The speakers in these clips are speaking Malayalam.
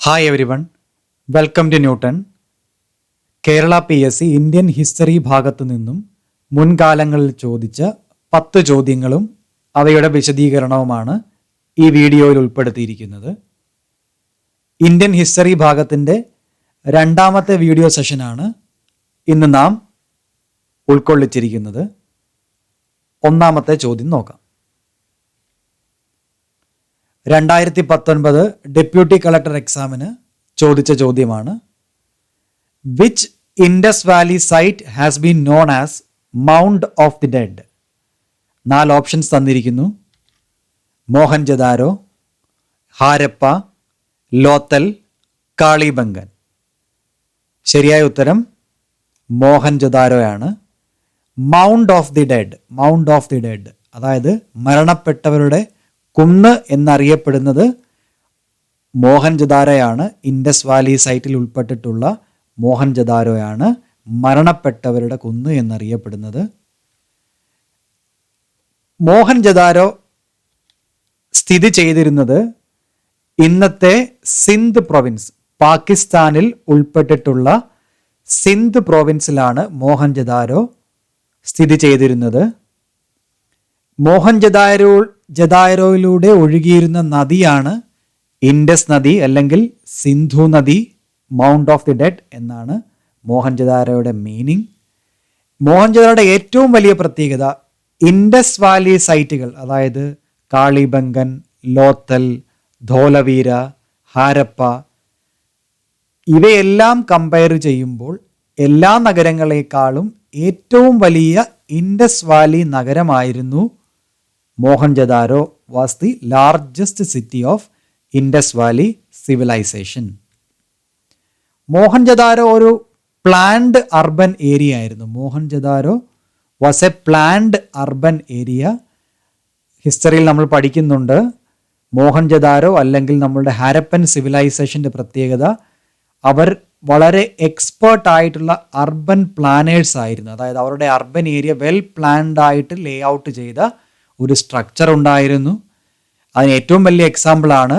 Hi everyone, welcome two newton. Kerala PSC Indian history ഭാഗത്തു നിന്നും മുൻകാലങ്ങളിൽ ചോദിച്ച 10 ചോദ്യങ്ങളും അവയുടെ വിശദീകരണവുമാണ് ഈ വീഡിയോയിൽ ഉൾപ്പെടുത്തിയിരിക്കുന്നത്. ഇന്ത്യൻ ഹിസ്റ്ററി ഭാഗത്തിൻ്റെ രണ്ടാമത്തെ വീഡിയോ സെഷനാണ് ഇന്ന് നാം ഉൾക്കൊള്ളിച്ചിരിക്കുന്നത്. ഒന്നാമത്തെ ചോദ്യം നോക്കാം. 2019 ഡെപ്യൂട്ടി കളക്ടർ എക്സാമിന് ചോദിച്ച ചോദ്യമാണ്. Which Indus valley site has been known as mound of the dead? 4 options തന്നിരിക്കുന്നു. മോഹൻജദാരോ, ഹാരപ്പ, ലോത്തൽ, കാളിബംഗൻ. ശരിയായ ഉത്തരം മോഹൻജദാരോയാണ്. മൗണ്ട് ഓഫ് ദി ഡെഡ്, അതായത് മരണപ്പെട്ടവരുടെ കുന്ന് എന്നറിയപ്പെടുന്നത് മോഹൻജദാരോയാണ്. ഇൻഡസ് വാലി സൈറ്റിൽ ഉൾപ്പെട്ടിട്ടുള്ള മോഹൻജദാരോയാണ് മരണപ്പെട്ടവരുടെ കുന്ന് എന്നറിയപ്പെടുന്നത്. മോഹൻജദാരോ സ്ഥിതി ചെയ്തിരുന്നത് ഇന്നത്തെ സിന്ധ് പ്രൊവിൻസ്, പാകിസ്ഥാനിൽ ഉൾപ്പെട്ടിട്ടുള്ള സിന്ധ് പ്രൊവിൻസിലാണ് മോഹൻജദാരോ സ്ഥിതി ചെയ്തിരുന്നത്. മോഹൻജദാരോയിലൂടെ ഒഴുകിയിരുന്ന നദിയാണ് ഇൻഡസ് നദി അല്ലെങ്കിൽ സിന്ധു നദി. മൗണ്ട് ഓഫ് ദി ഡെഡ് എന്നാണ് മോഹൻജദാരോയുടെ മീനിങ്. മോഹൻജദാരോയുടെ ഏറ്റവും വലിയ പ്രത്യേകത ഇൻഡസ് വാലി സൈറ്റുകൾ, അതായത് കാളിബംഗൻ, ലോത്തൽ, ധോലവീര, ഹാരപ്പ, ഇവയെല്ലാം കമ്പയർ ചെയ്യുമ്പോൾ എല്ലാ നഗരങ്ങളെക്കാളും ഏറ്റവും വലിയ ഇൻഡസ് വാലി നഗരമായിരുന്നു Mohenjo-daro. Was the largest city of Indus valley civilisation. Mohenjo-daro ഒരു പ്ലാൻഡ് അർബൻ ഏരിയ ആയിരുന്നു. Mohenjo-daro was a planned urban area. ഹിസ്റ്ററിയിൽ നമ്മൾ പഠിക്കുന്നുണ്ട് മോഹൻജദാരോ അല്ലെങ്കിൽ നമ്മളുടെ ഹാരപ്പൻ സിവിലൈസേഷൻ്റെ പ്രത്യേകത, അവർ വളരെ എക്സ്പേർട്ട് ആയിട്ടുള്ള അർബൻ പ്ലാനേഴ്സ് ആയിരുന്നു. അതായത് അവരുടെ അർബൻ ഏരിയ വെൽ പ്ലാൻഡ് ആയിട്ട് ലേ ഔട്ട് ചെയ്ത ഒരു സ്ട്രക്ചർ ഉണ്ടായിരുന്നു. അതിന് ഏറ്റവും വലിയ എക്സാമ്പിളാണ്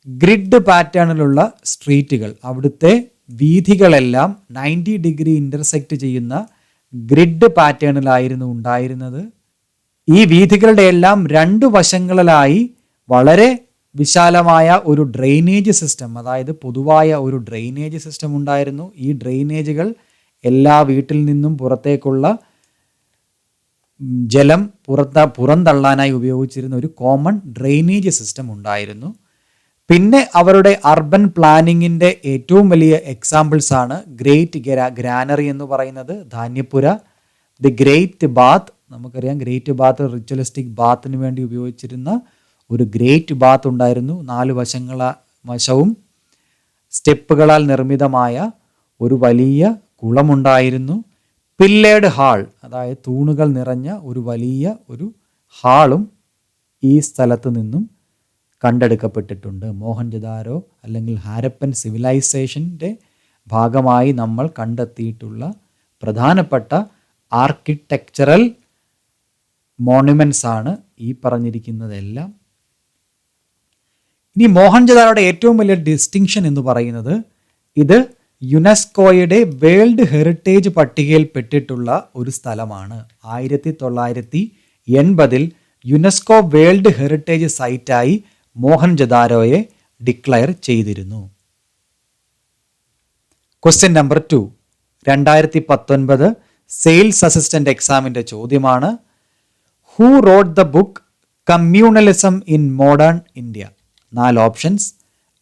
ഗ്രിഡ് പാറ്റേണിലുള്ള സ്ട്രീറ്റുകൾ. അവിടുത്തെ വീഥികളെല്ലാം 90 ഡിഗ്രി ഇൻ്റർസെക്റ്റ് ചെയ്യുന്ന ഗ്രിഡ് പാറ്റേണിലായിരുന്നു ഉണ്ടായിരുന്നത്. ഈ വീഥികളുടെ എല്ലാം 2 വശങ്ങളിലായി വളരെ വിശാലമായ ഒരു ഡ്രെയിനേജ് സിസ്റ്റം, അതായത് പൊതുവായ ഒരു ഡ്രെയിനേജ് സിസ്റ്റം ഉണ്ടായിരുന്നു. ഈ ഡ്രെയിനേജുകൾ എല്ലാ വീട്ടിൽ നിന്നും പുറത്തേക്കുള്ള ജലം പുറന്തള്ളാനായി ഉപയോഗിച്ചിരുന്ന ഒരു കോമൺ ഡ്രെയിനേജ് സിസ്റ്റം ഉണ്ടായിരുന്നു. പിന്നെ അവരുടെ അർബൻ പ്ലാനിങ്ങിൻ്റെ ഏറ്റവും വലിയ എക്സാമ്പിൾസ് ആണ് ഗ്രേറ്റ് ഗ്രാനറി എന്ന് പറയുന്നത്, ധാന്യപ്പുര, ദി ഗ്രേറ്റ് ബാത്ത്. നമുക്കറിയാം ഗ്രേറ്റ് ബാത്ത് റിച്വലിസ്റ്റിക് ബാത്തിന് വേണ്ടി ഉപയോഗിച്ചിരുന്ന ഒരു ഗ്രേറ്റ് ബാത്ത് ഉണ്ടായിരുന്നു. 4 വശവും സ്റ്റെപ്പുകളാൽ നിർമ്മിതമായ ഒരു വലിയ കുളമുണ്ടായിരുന്നു. പില്ലേഡ് ഹാൾ, അതായത് തൂണുകൾ നിറഞ്ഞ ഒരു വലിയ ഒരു ഹാളും ഈ സ്ഥലത്ത് നിന്നും കണ്ടെടുക്കപ്പെട്ടിട്ടുണ്ട്. മോഹൻജദാരോ അല്ലെങ്കിൽ ഹാരപ്പൻ സിവിലൈസേഷൻ്റെ ഭാഗമായി നമ്മൾ കണ്ടെത്തിയിട്ടുള്ള പ്രധാനപ്പെട്ട ആർക്കിടെക്ചറൽ മോണുമെൻറ്റ്സ് ആണ് ഈ പറഞ്ഞിരിക്കുന്നതെല്ലാം. ഇനി മോഹൻജദാരോയുടെ ഏറ്റവും വലിയ ഡിസ്റ്റിങ്ഷൻ എന്ന് പറയുന്നത് ഇത് യുനെസ്കോയുടെ വേൾഡ് ഹെറിറ്റേജ് പട്ടികയിൽ പെട്ടിട്ടുള്ള ഒരു സ്ഥലമാണ്. 1980 യുനെസ്കോ വേൾഡ് ഹെറിറ്റേജ് സൈറ്റായി മോഹൻജദാരോയെ ഡിക്ലെയർ ചെയ്തിരുന്നു. ക്വസ്റ്റ്യൻ നമ്പർ 2, 2019 സെയിൽസ് അസിസ്റ്റന്റ് എക്സാമിൻ്റെ ചോദ്യമാണ്. Who wrote the book communalism in modern India? 4 options.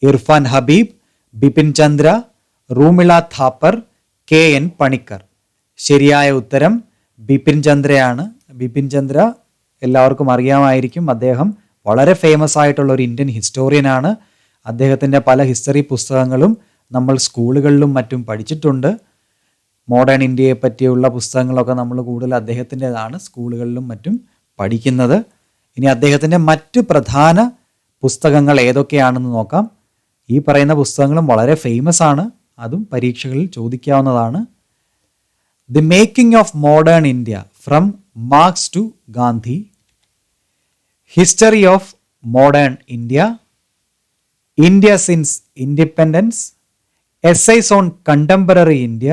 Irfan Habib, Bipan Chandra, Romila Thapar, KN Panikkar. ശരിയായ ഉത്തരം ബിപിൻ ചന്ദ്രയാണ്. ബിപിൻ ചന്ദ്ര എല്ലാവർക്കും അറിയാമായിരിക്കും. അദ്ദേഹം വളരെ ഫേമസ് ആയിട്ടുള്ള ഒരു ഇന്ത്യൻ ഹിസ്റ്റോറിയനാണ്. അദ്ദേഹത്തിൻ്റെ പല ഹിസ്റ്ററി പുസ്തകങ്ങളും നമ്മൾ സ്കൂളുകളിലും മറ്റും പഠിച്ചിട്ടുണ്ട്. മോഡേൺ ഇന്ത്യയെ പറ്റിയുള്ള പുസ്തകങ്ങളൊക്കെ നമ്മൾ കൂടുതൽ അദ്ദേഹത്തിൻ്റെതാണ് സ്കൂളുകളിലും മറ്റും പഠിക്കുന്നത്. ഇനി അദ്ദേഹത്തിൻ്റെ മറ്റ് പ്രധാന പുസ്തകങ്ങൾ ഏതൊക്കെയാണെന്ന് നോക്കാം. ഈ പറയുന്ന പുസ്തകങ്ങളും വളരെ ഫേമസ് ആണ്, അതും പരീക്ഷകളിൽ ചോദിക്കാവുന്നതാണ്. The making of modern India from Marx to Gandhi, history of modern India, India since independence, essays on contemporary India,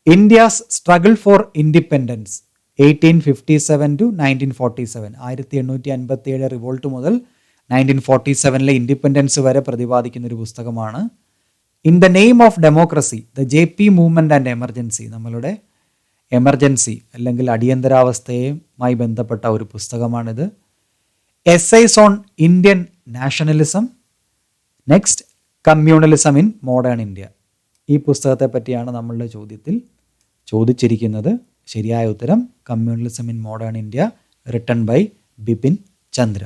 India's struggle for independence 1857 to 1947, 1857 revolt മുതൽ 1947 ഇൻഡിപെൻഡൻസ് വരെ പ്രതിപാദിക്കുന്ന ഒരു പുസ്തകമാണ്. In the name of democracy, the JP movement and emergency, നമ്മളുടെ എമർജൻസി അല്ലെങ്കിൽ അടിയന്തരാവസ്ഥയുമായി ബന്ധപ്പെട്ട ഒരു പുസ്തകമാണിത്. Essays on Indian nationalism, next communalism in modern India. ഈ പുസ്തകത്തെ പറ്റിയാണ് നമ്മളുടെ ചോദ്യത്തിൽ ചോദിച്ചിരിക്കുന്നത്. ശരിയായ ഉത്തരം communalism in modern India, written by Bipin Chandra.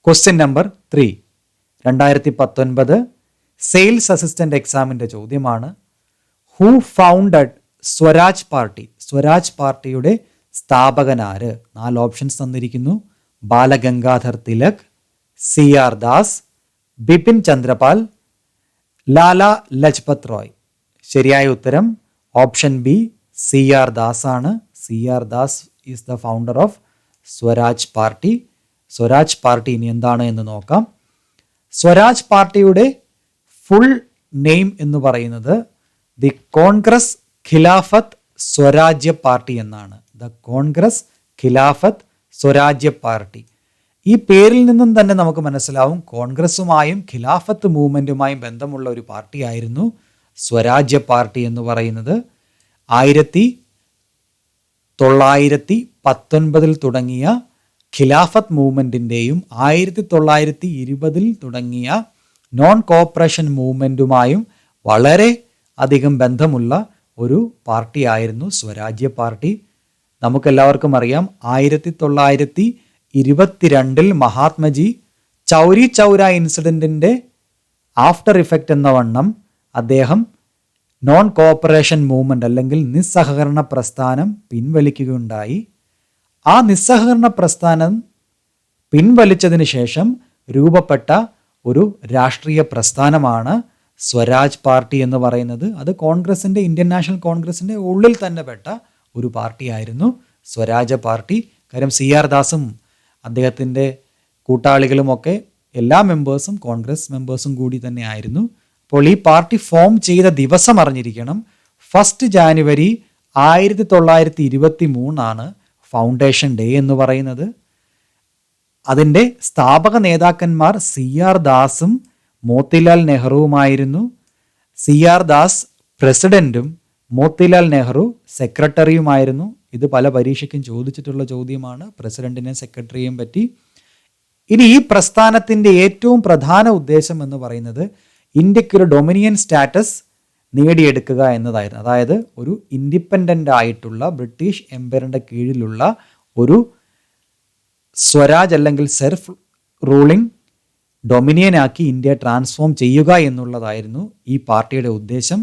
Question number 3, 2019 sales assistant എക്സാമിൻ്റെ ചോദ്യമാണ്. Who founded Swaraj party? Swaraj പാർട്ടിയുടെ സ്ഥാപകനാര്? 4 ഓപ്ഷൻസ് തന്നിരിക്കുന്നു. ബാലഗംഗാധർ തിലക്, CR ദാസ്, ബിപിൻ ചന്ദ്രപാൽ, ലാല ലജ്പത് റോയ്. ശരിയായ ഉത്തരം ഓപ്ഷൻ ബി, CR ദാസ് ആണ്. CR Das is the founder of Swaraj party. Swaraj party ഇനി എന്താണ് എന്ന് നോക്കാം. സ്വരാജ് പാർട്ടിയുടെ ഫുൾ നെയിം എന്ന് പറയുന്നത് the Congress Khilafat Swarajya party എന്നാണ്. The Congress Khilafat Swarajya party. ഈ പേരിൽ നിന്നും തന്നെ നമുക്ക് മനസ്സിലാവും കോൺഗ്രസുമായും ഖിലാഫത്ത് മൂവ്മെൻറ്റുമായും ബന്ധമുള്ള ഒരു പാർട്ടിയായിരുന്നു സ്വരാജ്യ പാർട്ടി എന്ന് പറയുന്നത്. 1919 തുടങ്ങിയ ഖിലാഫത്ത് മൂവ്മെൻറ്റിൻ്റെയും 1920 തുടങ്ങിയ നോൺ കോഓപ്പറേഷൻ മൂവ്മെൻറ്റുമായും വളരെ അധികം ബന്ധമുള്ള ഒരു പാർട്ടിയായിരുന്നു സ്വരാജ്യ പാർട്ടി. നമുക്കെല്ലാവർക്കും അറിയാം 1922 മഹാത്മജി ചൗരി ചൗര ഇൻസിഡൻറ്റിൻ്റെ ആഫ്റ്റർ ഇഫക്റ്റ് എന്ന വണ്ണം അദ്ദേഹം നോൺ കോഓപ്പറേഷൻ മൂവ്മെൻറ്റ് അല്ലെങ്കിൽ നിസ്സഹകരണ പ്രസ്ഥാനം പിൻവലിക്കുകയുണ്ടായി. ആ നിസ്സഹകരണ പ്രസ്ഥാനം പിൻവലിച്ചതിന് ശേഷം രൂപപ്പെട്ട ഒരു രാഷ്ട്രീയ പ്രസ്ഥാനമാണ് സ്വരാജ് പാർട്ടി എന്ന് പറയുന്നത്. അത് കോൺഗ്രസിൻ്റെ, ഇന്ത്യൻ നാഷണൽ കോൺഗ്രസിൻ്റെ ഉള്ളിൽ തന്നെ പെട്ട ഒരു പാർട്ടിയായിരുന്നു സ്വരാജ് പാർട്ടി. കാര്യം CR ദാസും അദ്ദേഹത്തിൻ്റെ കൂട്ടാളികളുമൊക്കെ എല്ലാ മെമ്പേഴ്സും കോൺഗ്രസ് മെമ്പേഴ്സും കൂടി തന്നെ ആയിരുന്നു. അപ്പോൾ ഈ പാർട്ടി ഫോം ചെയ്ത ദിവസം അറിഞ്ഞിരിക്കണം. 1 ജാനുവരി 1923 ഫൗണ്ടേഷൻ ഡേ എന്ന് പറയുന്നത്. അതിൻ്റെ സ്ഥാപക നേതാക്കന്മാർ CR ദാസും മോത്തിലാൽ നെഹ്റുവുമായിരുന്നു. CR ദാസ് പ്രസിഡന്റും മോത്തിലാൽ നെഹ്റു സെക്രട്ടറിയുമായിരുന്നു. ഇത് പല പരീക്ഷയ്ക്കും ചോദിച്ചിട്ടുള്ള ചോദ്യമാണ്, പ്രസിഡന്റിനെ സെക്രട്ടറിയെയും പറ്റി. ഇനി ഈ പ്രസ്ഥാനത്തിൻ്റെ ഏറ്റവും പ്രധാന ഉദ്ദേശം എന്ന് പറയുന്നത് ഇന്ത്യക്കൊരു ഡൊമിനിയൻ സ്റ്റാറ്റസ് നേടിയെടുക്കുക എന്നതായിരുന്നു. അതായത് ഒരു ഇൻഡിപെൻഡൻ്റ് ആയിട്ടുള്ള ബ്രിട്ടീഷ് എംപയറിൻ്റെ കീഴിലുള്ള ഒരു സ്വരാജ് അല്ലെങ്കിൽ സെൽഫ് റൂളിംഗ് ഡൊമിനിയനാക്കി ഇന്ത്യ ട്രാൻസ്ഫോം ചെയ്യുക എന്നുള്ളതായിരുന്നു ഈ പാർട്ടിയുടെ ഉദ്ദേശം.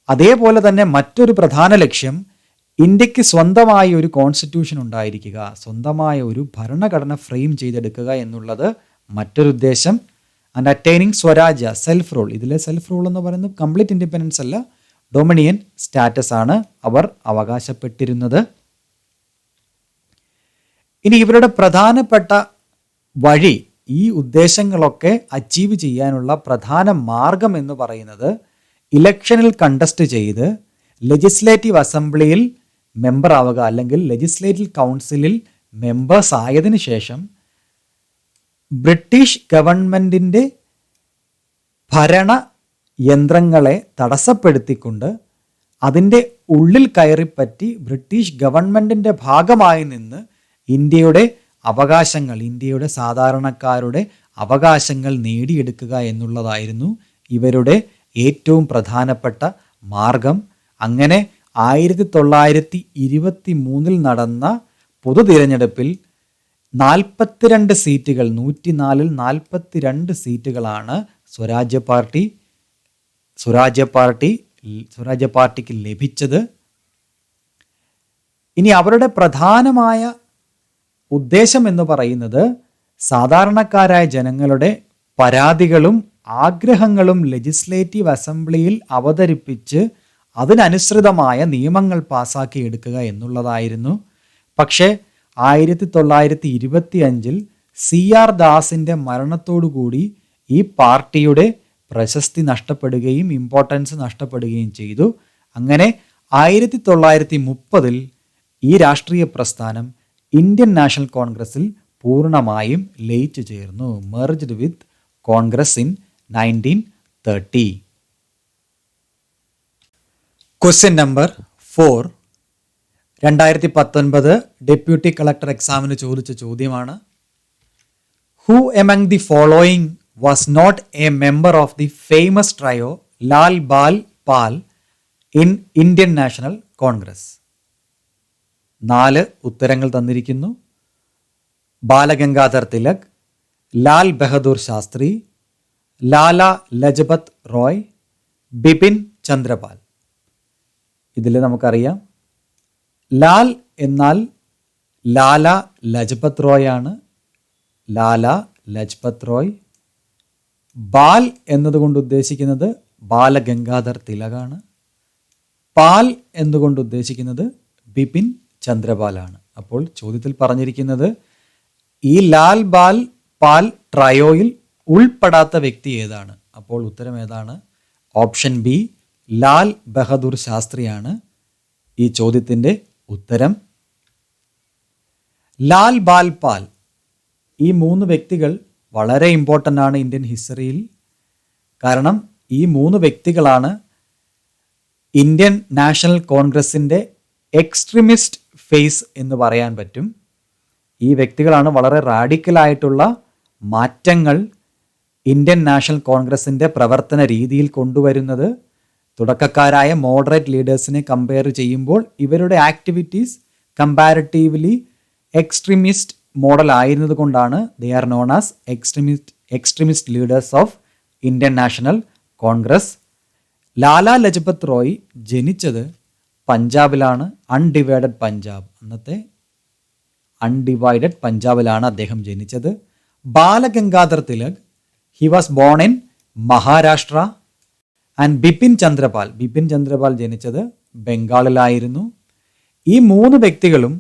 അതേപോലെ തന്നെ മറ്റൊരു പ്രധാന ലക്ഷ്യം ഇന്ത്യക്ക് സ്വന്തമായ ഒരു കോൺസ്റ്റിറ്റ്യൂഷൻ ഉണ്ടായിരിക്കുക, സ്വന്തമായ ഒരു ഭരണഘടന ഫ്രെയിം ചെയ്തെടുക്കുക എന്നുള്ളത് മറ്റൊരു ഉദ്ദേശം. And attaining swarajya self rule. ഇതിലെ സെൽഫ് റൂൾ എന്ന് പറയുന്നത് കംപ്ലീറ്റ് ഇൻഡിപെൻഡൻസ് അല്ല, ഡൊമിനിയൻ സ്റ്റാറ്റസ് ആണ് അവർ അവകാശപ്പെട്ടിരുന്നത്. ഇനി ഇവരുടെ പ്രധാനപ്പെട്ട വഴി, ഈ ഉദ്ദേശങ്ങളൊക്കെ അച്ചീവ് ചെയ്യാനുള്ള പ്രധാന മാർഗം എന്ന് പറയുന്നത് ഇലക്ഷനിൽ കണ്ടസ്റ്റ് ചെയ്ത് ലെജിസ്ലേറ്റീവ് അസംബ്ലിയിൽ മെമ്പർ ആവുക അല്ലെങ്കിൽ ലെജിസ്ലേറ്റീവ് കൗൺസിലിൽ മെമ്പേഴ്സ് ആയതിനു ശേഷം ബ്രിട്ടീഷ് ഗവൺമെൻറ്റിൻ്റെ ഭരണ യന്ത്രങ്ങളെ തടസ്സപ്പെടുത്തിക്കൊണ്ട് അതിൻ്റെ ഉള്ളിൽ കയറിപ്പറ്റി ബ്രിട്ടീഷ് ഗവൺമെൻറ്റിൻ്റെ ഭാഗമായി നിന്ന് ഇന്ത്യയുടെ അവകാശങ്ങൾ, ഇന്ത്യയുടെ സാധാരണക്കാരുടെ അവകാശങ്ങൾ നേടിയെടുക്കുക എന്നുള്ളതായിരുന്നു ഇവരുടെ ഏറ്റവും പ്രധാനപ്പെട്ട മാർഗം. അങ്ങനെ 1923 നടന്ന പൊതു തിരഞ്ഞെടുപ്പിൽ 42 സീറ്റുകൾ, 104-ൽ 42 സീറ്റുകളാണ് സ്വരാജ്യ പാർട്ടിക്ക് ലഭിച്ചത്. ഇനി അവരുടെ പ്രധാനമായ ഉദ്ദേശം എന്ന് പറയുന്നത് സാധാരണക്കാരായ ജനങ്ങളുടെ പരാതികളും ആഗ്രഹങ്ങളും ലെജിസ്ലേറ്റീവ് അസംബ്ലിയിൽ അവതരിപ്പിച്ച് അതിനനുസൃതമായ നിയമങ്ങൾ പാസാക്കി എടുക്കുക എന്നുള്ളതായിരുന്നു. പക്ഷേ 1925 CR ദാസിൻ്റെ മരണത്തോടുകൂടി ഈ പാർട്ടിയുടെ പ്രശസ്തി നഷ്ടപ്പെടുകയും ഇമ്പോർട്ടൻസ് നഷ്ടപ്പെടുകയും ചെയ്തു. അങ്ങനെ 1930 ഈ രാഷ്ട്രീയ പ്രസ്ഥാനം ഇന്ത്യൻ നാഷണൽ കോൺഗ്രസിൽ പൂർണ്ണമായും ലയിച്ചു ചേർന്നു. Merged with Congress in 1930. Question number 4, 2019 deputy collector എക്സാമിന് ചോദിച്ച ചോദ്യമാണ്. Who among the following was not a member of the famous trio Lal Bal Pal in Indian national Congress? 4 ഉത്തരങ്ങൾ തന്നിരിക്കുന്നു. ബാലഗംഗാധർ തിലക്, ലാൽ ബഹദൂർ ശാസ്ത്രി, ലാല ലജ്പത് റോയ്, ബിപിൻ ചന്ദ്രപാൽ. ഇതിൽ നമുക്കറിയാം ലാൽ എന്നാൽ ലാല ലജ്പത് റോയ് ആണ്. ലാല ലജ്പത് റോയ്. ബാൽ എന്നതുകൊണ്ട് ഉദ്ദേശിക്കുന്നത് ബാലഗംഗാധർ തിലകാണ്. പാൽ എന്നുകൊണ്ട് ഉദ്ദേശിക്കുന്നത് ബിപിൻ ചന്ദ്രപാലാണ്. അപ്പോൾ ചോദ്യത്തിൽ പറഞ്ഞിരിക്കുന്നത് ഈ ലാൽ ബാൽ പാൽ ട്രയോയിൽ ഉൾപ്പെടാത്ത വ്യക്തി ഏതാണ്? അപ്പോൾ ഉത്തരം ഏതാണ്? ഓപ്ഷൻ ബി, ലാൽ ബഹദൂർ ശാസ്ത്രിയാണ് ഈ ചോദ്യത്തിൻ്റെ ഉത്തരം. ലാൽ ബാൽ പാൽ ഈ 3 വ്യക്തികൾ വളരെ ഇമ്പോർട്ടൻ്റ് ആണ് ഇന്ത്യൻ ഹിസ്റ്ററിയിൽ. കാരണം ഈ 3 വ്യക്തികളാണ് ഇന്ത്യൻ നാഷണൽ കോൺഗ്രസിൻ്റെ എക്സ്ട്രീമിസ്റ്റ് ഫേസ് എന്ന് പറയാൻ പറ്റും. ഈ വ്യക്തികളാണ് വളരെ റാഡിക്കലായിട്ടുള്ള മാറ്റങ്ങൾ ഇന്ത്യൻ നാഷണൽ കോൺഗ്രസിൻ്റെ പ്രവർത്തന രീതിയിൽ കൊണ്ടുവരുന്നത്. തുടക്കക്കാരായ മോഡറേറ്റ് ലീഡേഴ്സിനെ കമ്പയർ ചെയ്യുമ്പോൾ ഇവരുടെ ആക്ടിവിറ്റീസ് കമ്പാരിറ്റീവ്ലി എക്സ്ട്രീമിസ്റ്റ് മോഡൽ ആയിരുന്നത് കൊണ്ടാണ് they are known as extremist leaders of Indian national Congress. Lala Lajpat Rai ജനിച്ചത് പഞ്ചാബിലാണ്. അൺഡിവൈഡഡ് പഞ്ചാബ്, അന്നത്തെ അൺഡിവൈഡഡ് പഞ്ചാബിലാണ് അദ്ദേഹം ജനിച്ചത്. Balgangadhar Tilak, he was born in Maharashtra. And Bipin Chandrapal ജനിച്ചത് ബംഗാളിലായിരുന്നു. ഈ 3 വ്യക്തികളും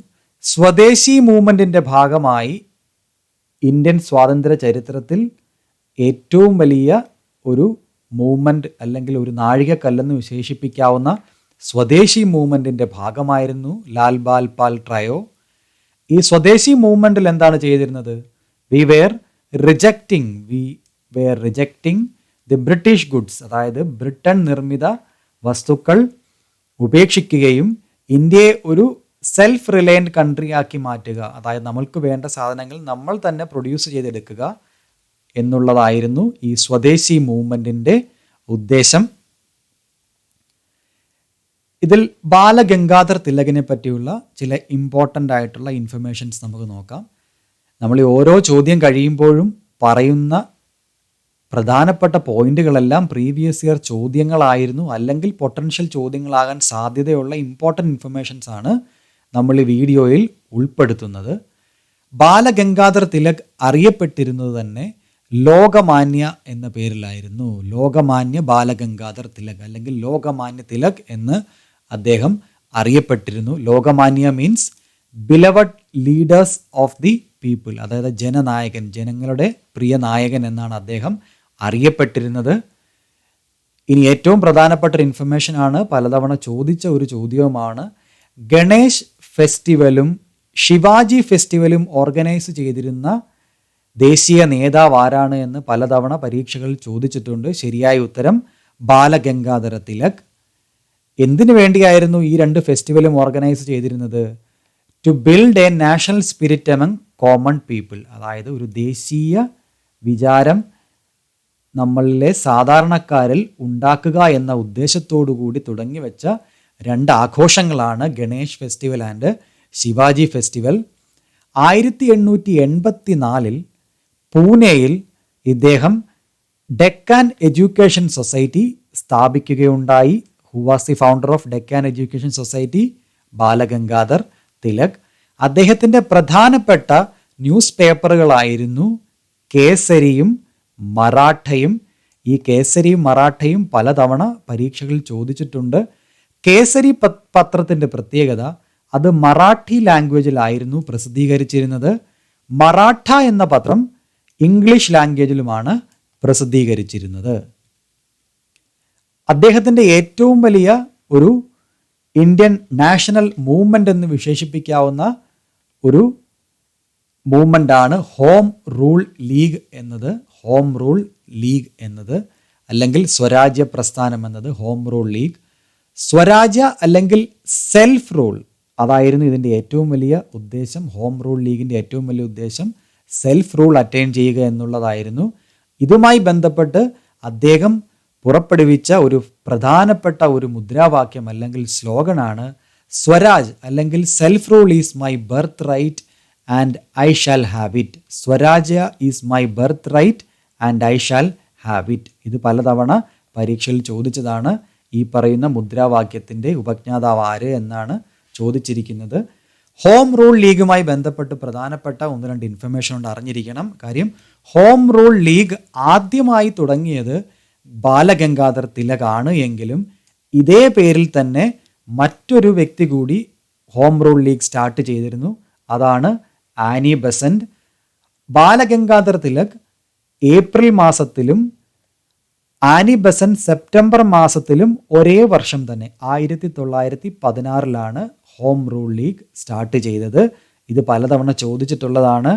സ്വദേശി മൂവ്മെൻറ്റിൻ്റെ ഭാഗമായി ഇന്ത്യൻ സ്വാതന്ത്ര്യ ചരിത്രത്തിൽ ഏറ്റവും വലിയ ഒരു മൂവ്മെൻറ്റ് അല്ലെങ്കിൽ ഒരു നാഴികക്കല്ലെന്ന് വിശേഷിപ്പിക്കാവുന്ന സ്വദേശി മൂവ്മെൻറ്റിൻ്റെ ഭാഗമായിരുന്നു ലാൽ ബാൽ പാൽ ട്രയോ. ഈ സ്വദേശി മൂവ്മെൻറ്റിൽ എന്താണ് ചെയ്തിരുന്നത്? We were rejecting the British goods, അതായത് ബ്രിട്ടൻ നിർമ്മിത വസ്തുക്കൾ ഉപേക്ഷിക്കുകയും ഇന്ത്യയെ ഒരു സെൽഫ് റിലയൻറ്റ് കൺട്രി ആക്കി മാറ്റുക, അതായത് നമ്മൾക്ക് വേണ്ട സാധനങ്ങൾ നമ്മൾ തന്നെ പ്രൊഡ്യൂസ് ചെയ്തെടുക്കുക എന്നുള്ളതായിരുന്നു ഈ സ്വദേശി മൂവ്മെൻറ്റിൻ്റെ ഉദ്ദേശം. ഇതിൽ ബാലഗംഗാധർ തിലകിനെ പറ്റിയുള്ള ചില ഇമ്പോർട്ടൻ്റ് ആയിട്ടുള്ള ഇൻഫർമേഷൻസ് നമുക്ക് നോക്കാം. നമ്മൾ ഈ ഓരോ ചോദ്യം കഴിയുമ്പോഴും പറയുന്ന പ്രധാനപ്പെട്ട പോയിന്റുകളെല്ലാം പ്രീവിയസ് ഇയർ ചോദ്യങ്ങളായിരുന്നു, അല്ലെങ്കിൽ പൊട്ടൻഷ്യൽ ചോദ്യങ്ങളാകാൻ സാധ്യതയുള്ള ഇമ്പോർട്ടൻ്റ് ഇൻഫർമേഷൻസ് ആണ് നമ്മൾ ഈ വീഡിയോയിൽ ഉൾപ്പെടുത്തുന്നത്. ബാലഗംഗാധർ തിലക് അറിയപ്പെട്ടിരുന്നത് തന്നെ ലോകമാന്യ എന്ന പേരിലായിരുന്നു. ലോകമാന്യ ബാലഗംഗാധർ തിലക് അല്ലെങ്കിൽ ലോകമാന്യ തിലക് എന്ന് അദ്ദേഹം അറിയപ്പെട്ടിരുന്നു. Lokmanya means beloved leaders of the people, അതായത് ജനനായകൻ, ജനങ്ങളുടെ പ്രിയ നായകൻ എന്നാണ് അദ്ദേഹം അറിയപ്പെട്ടിരുന്നത്. ഇനി ഏറ്റവും പ്രധാനപ്പെട്ട ഒരു ഇൻഫർമേഷൻ ആണ്, പലതവണ ചോദിച്ച ഒരു ചോദ്യവുമാണ്. ഗണേശ് ഫെസ്റ്റിവലും ശിവാജി ഫെസ്റ്റിവലും ഓർഗനൈസ് ചെയ്തിരുന്ന ദേശീയ നേതാവ് ആരാണ് എന്ന് പലതവണ പരീക്ഷകളിൽ ചോദിച്ചിട്ടുണ്ട്. ശരിയായ ഉത്തരം ബാലഗംഗാധര തിലക്. എന്തിനു വേണ്ടിയായിരുന്നു ഈ 2 ഫെസ്റ്റിവലും ഓർഗനൈസ് ചെയ്തിരുന്നത്? To build a national spirit among common people, അതായത് ഒരു ദേശീയ വിചാരം നമ്മളിലെ സാധാരണക്കാരിൽ ഉണ്ടാക്കുക എന്ന ഉദ്ദേശത്തോടു കൂടി തുടങ്ങി വെച്ച 2 ആഘോഷങ്ങളാണ് Ganesh festival and Shivaji festival. 1884 പൂനെയിൽ ഇദ്ദേഹം ഡെക്കാൻ എഡ്യൂക്കേഷൻ സൊസൈറ്റി സ്ഥാപിക്കുകയുണ്ടായി. Who was the founder of Deccan education society? Balgangadhar Tilak. അദ്ദേഹത്തിൻ്റെ പ്രധാനപ്പെട്ട ന്യൂസ് പേപ്പറുകളായിരുന്നു കേസരിയും മറാഠയും. ഈ കേസരിയും മറാഠയും പലതവണ പരീക്ഷകളിൽ ചോദിച്ചിട്ടുണ്ട്. കേസരി പത്രത്തിൻ്റെ പ്രത്യേകത, അത് മറാഠി ലാംഗ്വേജിലായിരുന്നു പ്രസിദ്ധീകരിച്ചിരുന്നത്. മറാഠ എന്ന പത്രം ഇംഗ്ലീഷ് ലാംഗ്വേജിലുമാണ് പ്രസിദ്ധീകരിച്ചിരുന്നത്. അദ്ദേഹത്തിൻ്റെ ഏറ്റവും വലിയ ഒരു ഇന്ത്യൻ നാഷണൽ മൂവ്മെൻ്റ് എന്ന് വിശേഷിപ്പിക്കാവുന്ന ഒരു മൂവ്മെൻ്റാണ് ഹോം റൂൾ ലീഗ് എന്നത്, അല്ലെങ്കിൽ സ്വരാജ്യ പ്രസ്ഥാനം എന്നത് ഹോം റൂൾ ലീഗ്. സ്വരാജ്യ അല്ലെങ്കിൽ സെൽഫ് റൂൾ അതായിരുന്നു ഇതിൻ്റെ ഏറ്റവും വലിയ ഉദ്ദേശം. ഹോം റൂൾ ലീഗിൻ്റെ ഏറ്റവും വലിയ ഉദ്ദേശം സെൽഫ് റൂൾ അറ്റൈൻ ചെയ്യുക എന്നുള്ളതായിരുന്നു. ഇതുമായി ബന്ധപ്പെട്ട് അദ്ദേഹം പുറപ്പെടുവിച്ച ഒരു പ്രധാനപ്പെട്ട ഒരു മുദ്രാവാക്യം അല്ലെങ്കിൽ സ്ലോഗനാണ് സ്വരാജ് അല്ലെങ്കിൽ self rule is my birthright and I shall have it. Swarajya is my birthright and I shall have it. ഇത് പലതവണ പരീക്ഷയിൽ ചോദിച്ചതാണ്. ഈ പറയുന്ന മുദ്രാവാക്യത്തിൻ്റെ ഉപജ്ഞാതാവ് ആര് എന്നാണ് ചോദിച്ചിരിക്കുന്നത്. ഹോം റൂൾ ലീഗുമായി ബന്ധപ്പെട്ട് പ്രധാനപ്പെട്ട 1-2 ഇൻഫർമേഷൻ കൊണ്ട് അറിഞ്ഞിരിക്കണം. കാര്യം ഹോം റൂൾ ലീഗ് ആദ്യമായി തുടങ്ങിയത് ബാലഗംഗാധർ തിലകാണ് എങ്കിലും ഇതേ പേരിൽ തന്നെ മറ്റൊരു വ്യക്തി കൂടി ഹോം റൂൾ ലീഗ് സ്റ്റാർട്ട് ചെയ്തിരുന്നു. അതാണ് Annie Besant. Balagangadhar Tilak April മാസത്തിലും ആനി ബസന്റ് സെപ്റ്റംബർ മാസത്തിലും ഒരേ വർഷം തന്നെ 1916 ഹോം റൂൾ ലീഗ് സ്റ്റാർട്ട് ചെയ്തത്. ഇത് പലതവണ ചോദിച്ചിട്ടുള്ളതാണ്.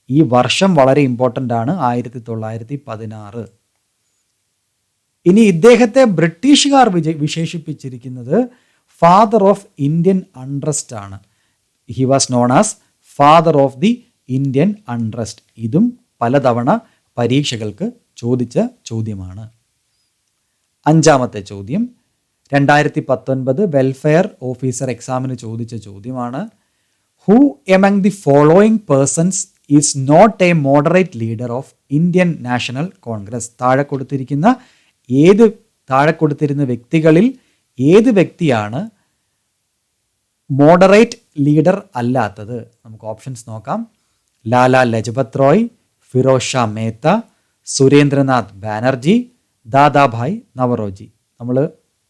ഈ വർഷം വളരെ ഇമ്പോർട്ടൻ്റ് ആണ്, 1916. ഇനി ഇദ്ദേഹത്തെ ബ്രിട്ടീഷുകാർ വിശേഷിപ്പിച്ചിരിക്കുന്നത് ഫാദർ ഓഫ് ഇന്ത്യൻ അൺട്രസ്റ്റ് ആണ്. He was known as father of the Indian untrust. ഇതും പലതവണ പരീക്ഷകൾക്ക് ചോദിച്ച ചോദ്യമാണ്. 5-ാമത്തെ ചോദ്യം 2019 വെൽഫെയർ ഓഫീസർ എക്സാമിന് ചോദിച്ച ചോദ്യമാണ്. Who among the following persons is not a moderate leader of Indian national Congress? താഴെ കൊടുത്തിരുന്ന വ്യക്തികളിൽ ഏത് വ്യക്തിയാണ് മോഡറേറ്റ് ലീഡർ അല്ലാത്തത്? നമുക്ക് ഓപ്ഷൻസ് നോക്കാം. ലാലാ ലജ്പത് റോയ്, ഫിറോസ് ഷാ മേത്ത, സുരേന്ദ്രനാഥ് ബാനർജി, ദാദാഭായ് നവറോജി. നമ്മൾ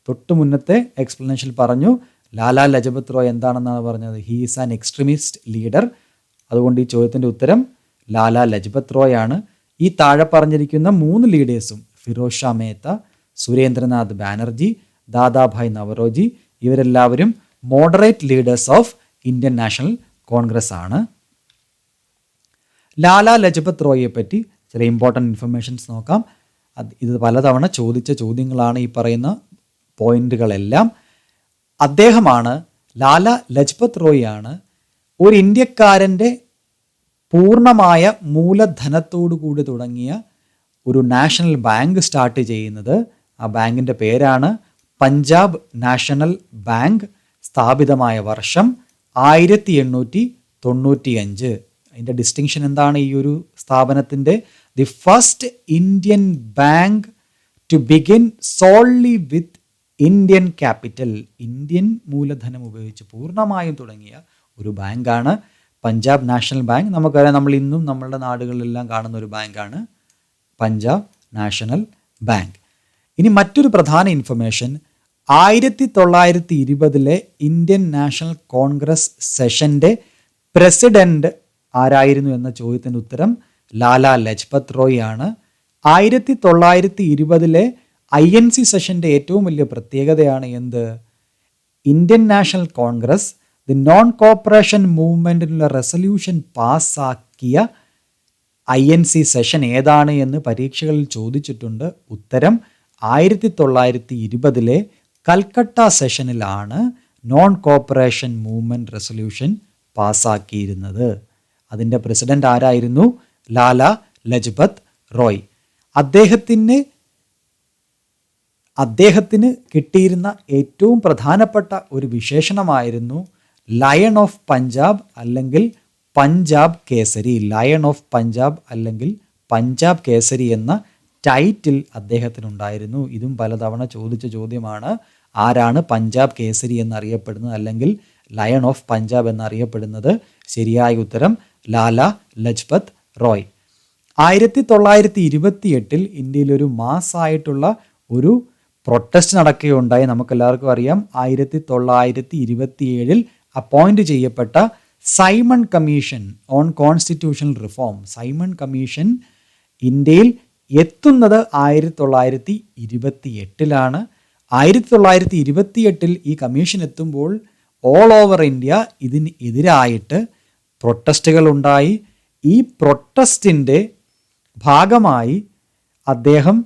തൊട്ട് മുന്നത്തെ എക്സ്പ്ലനേഷനിൽ പറഞ്ഞു ലാലാ ലജ്പത് റോയ് എന്താണെന്നാണ് പറഞ്ഞത്. He is an extremist leader. അതുകൊണ്ട് ഈ ചോദ്യത്തിൻ്റെ ഉത്തരം ലാലാ ലജ്പത് റോയ് ആണ്. ഈ താഴെ പറഞ്ഞിരിക്കുന്ന 3 ലീഡേഴ്സും ഫിറോസ് ഷാ മേത്ത, സുരേന്ദ്രനാഥ് ബാനർജി, ദാദാഭായ് നവറോജി, ഇവരെല്ലാവരും moderate leaders of Indian national Congress ആണ്. ലാലാ ലജ്പത് റോയിയെ പറ്റി ചില ഇമ്പോർട്ടൻ്റ് ഇൻഫർമേഷൻസ് നോക്കാം. ഇത് പലതവണ ചോദിച്ച ചോദ്യങ്ങളാണ് ഈ പറയുന്ന പോയിന്റുകളെല്ലാം. അദ്ദേഹമാണ്, ലാലാ ലജ്പത് റോയ് ആണ് ഒരു ഇന്ത്യക്കാരൻ്റെ പൂർണ്ണമായ മൂലധനത്തോടു കൂടി തുടങ്ങിയ ഒരു നാഷണൽ ബാങ്ക് സ്റ്റാർട്ട് ചെയ്യുന്നത്. ആ ബാങ്കിൻ്റെ പേരാണ് പഞ്ചാബ് നാഷണൽ ബാങ്ക്. സ്ഥാപിതമായ വർഷം 1895. അതിൻ്റെ ഡിസ്റ്റിങ്ഷൻ എന്താണ് ഈ ഒരു സ്ഥാപനത്തിൻ്റെ? The first Indian bank to begin solely with Indian capital. Indian മൂലധനം ഉപയോഗിച്ച് പൂർണ്ണമായും തുടങ്ങിയ ഒരു ബാങ്കാണ് പഞ്ചാബ് നാഷണൽ ബാങ്ക്. നമുക്കറിയാം, നമ്മൾ ഇന്നും നമ്മളുടെ നാടുകളിലെല്ലാം കാണുന്ന ഒരു ബാങ്കാണ് പഞ്ചാബ് നാഷണൽ ബാങ്ക്. ഇനി മറ്റൊരു പ്രധാന ഇൻഫർമേഷൻ, 1920 ഇന്ത്യൻ നാഷണൽ കോൺഗ്രസ് സെഷൻ്റെ പ്രസിഡന്റ് ആരായിരുന്നു എന്ന ചോദ്യത്തിൻ്റെ ഉത്തരം ലാലാ ലജ്പത് റോയ് ആണ്. 1920 INC സെഷൻ്റെ ഏറ്റവും വലിയ പ്രത്യേകതയാണ് എന്ത്? Indian national Congress the non cooperation മൂവ്മെൻറ്റിനുള്ള റെസൊല്യൂഷൻ പാസ്സാക്കിയ INC സെഷൻ ഏതാണ് എന്ന് പരീക്ഷകളിൽ ചോദിച്ചിട്ടുണ്ട്. ഉത്തരം 1920 കൽക്കട്ട സെഷനിലാണ് നോൺ കോപ്പറേഷൻ മൂവ്മെൻറ്റ് റെസൊല്യൂഷൻ പാസ്സാക്കിയിരുന്നത്. അതിൻ്റെ പ്രസിഡന്റ് ആരായിരുന്നു? ലാലാ ലജ്പത് റോയ്. അദ്ദേഹത്തിന് കിട്ടിയിരുന്ന ഏറ്റവും പ്രധാനപ്പെട്ട ഒരു വിശേഷണമായിരുന്നു ലയൺ ഓഫ് പഞ്ചാബ് അല്ലെങ്കിൽ പഞ്ചാബ് കേസരി. ലയൺ ഓഫ് പഞ്ചാബ് അല്ലെങ്കിൽ പഞ്ചാബ് കേസരി എന്ന ടൈറ്റിൽ അദ്ദേഹത്തിനുണ്ടായിരുന്നു. ഇതും പലതവണ ചോദിച്ച ചോദ്യമാണ്. ആരാണ് പഞ്ചാബ് കേസരി എന്നറിയപ്പെടുന്നത് അല്ലെങ്കിൽ ലയൺ ഓഫ് പഞ്ചാബ് എന്നറിയപ്പെടുന്നത്? ശരിയായ ഉത്തരം ലാലാ ലജ്പത് റോയ്. 1928 ഇന്ത്യയിലൊരു മാസ്സായിട്ടുള്ള ഒരു പ്രൊട്ടസ്റ്റ് നടക്കുകയുണ്ടായി. നമുക്കെല്ലാവർക്കും അറിയാം, 1927 അപ്പോയിന്റ് ചെയ്യപ്പെട്ട Simon commission on constitutional reform. Simon commission ഇന്ത്യയിൽ എത്തുന്നത് 1928-ലാണ്. 1928 ഈ കമ്മീഷൻ എത്തുമ്പോൾ ഓൾ ഓവർ ഇന്ത്യ ഇതിന് എതിരായിട്ട് പ്രൊട്ടസ്റ്റുകൾ ഉണ്ടായി. ഈ പ്രൊട്ടസ്റ്റിൻ്റെ ഭാഗമായി അദ്ദേഹം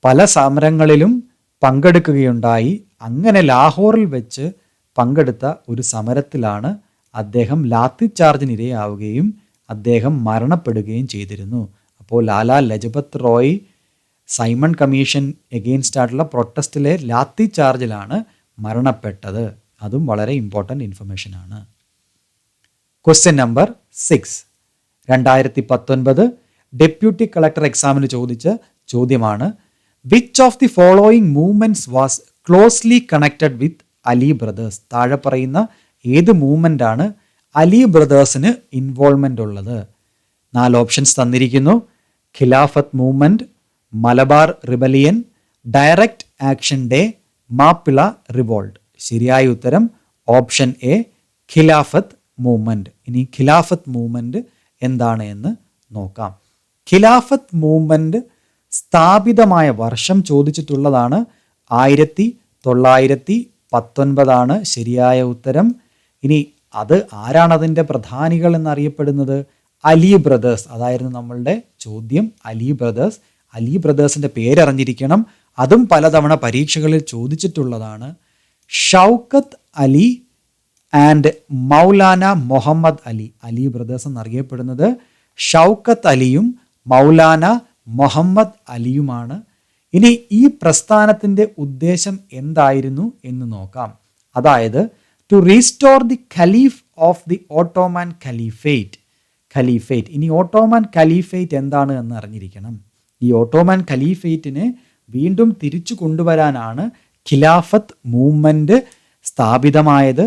പല സമരങ്ങളിലും പങ്കെടുക്കുകയുണ്ടായി. അങ്ങനെ ലാഹോറിൽ വെച്ച് പങ്കെടുത്ത ഒരു സമരത്തിലാണ് അദ്ദേഹം ലാത്തി ചാർജിന് ഇരയാവുകയും അദ്ദേഹം മരണപ്പെടുകയും ചെയ്തിരുന്നു. അപ്പോൾ Lala Lajpat Rai Simon commission against ആയിട്ടുള്ള പ്രൊട്ടസ്റ്റിലെ ലാത്തി ചാർജിലാണ് മരണപ്പെട്ടത്. അതും വളരെ ഇമ്പോർട്ടൻ്റ് ഇൻഫർമേഷനാണ്. ക്വസ്റ്റ്യൻ നമ്പർ 6, 2019 ഡെപ്യൂട്ടി കളക്ടർ എക്സാമിന് ചോദിച്ച ചോദ്യമാണ്. Which of the following movements was closely connected with Ali brothers? താഴെ പറയുന്ന ഏത് മൂവ്മെൻ്റാണ് അലി ബ്രദേഴ്സിന് ഇൻവോൾവ്മെൻ്റ് ഉള്ളത്? 4 ഓപ്ഷൻസ് തന്നിരിക്കുന്നു. Khilafat movement, Malabar rebellion, direct action day, Mappila revolt. ശരിയായ ഉത്തരം ഓപ്ഷൻ എ, ഖിലാഫത്ത് മൂവ്മെൻറ്റ്. ഇനി ഖിലാഫത്ത് മൂവ്മെൻറ്റ് എന്താണ് എന്ന് നോക്കാം. ഖിലാഫത്ത് മൂവ്മെൻറ്റ് സ്ഥാപിതമായ വർഷം ചോദിച്ചിട്ടുള്ളതാണ് 1919 ശരിയായ ഉത്തരം. ഇനി അത് ആരാണതിൻ്റെ പ്രധാനികൾ എന്നറിയപ്പെടുന്നത്? അലി ബ്രദേഴ്സ്. അതായിരുന്നു നമ്മളുടെ ചോദ്യം, അലി ബ്രദേഴ്സ്. അലി ബ്രദേഴ്സിൻ്റെ പേരറിഞ്ഞിരിക്കണം. അതും പലതവണ പരീക്ഷകളിൽ ചോദിച്ചിട്ടുള്ളതാണ്. ഷൗക്കത്ത് അലി ആൻഡ് മൗലാന മുഹമ്മദ് അലി. അലി ബ്രദേഴ്സ് എന്നറിയപ്പെടുന്നത് ഷൗക്കത്ത് അലിയും മൗലാന മുഹമ്മദ് അലിയുമാണ്. ഇനി ഈ പ്രസ്ഥാനത്തിൻ്റെ ഉദ്ദേശം എന്തായിരുന്നു എന്ന് നോക്കാം. അതായത് to restore the caliph of the Ottoman caliphate. ഇനി ഓട്ടോമാൻ ഖലീഫേറ്റ് എന്താണ് എന്ന് അറിഞ്ഞിരിക്കണം. ഈ ഓട്ടോമാൻ ഖലീഫേറ്റിനെ വീണ്ടും തിരിച്ചു കൊണ്ടുവരാനാണ് ഖിലാഫത്ത് മൂവ്മെൻറ്റ് സ്ഥാപിതമായത്.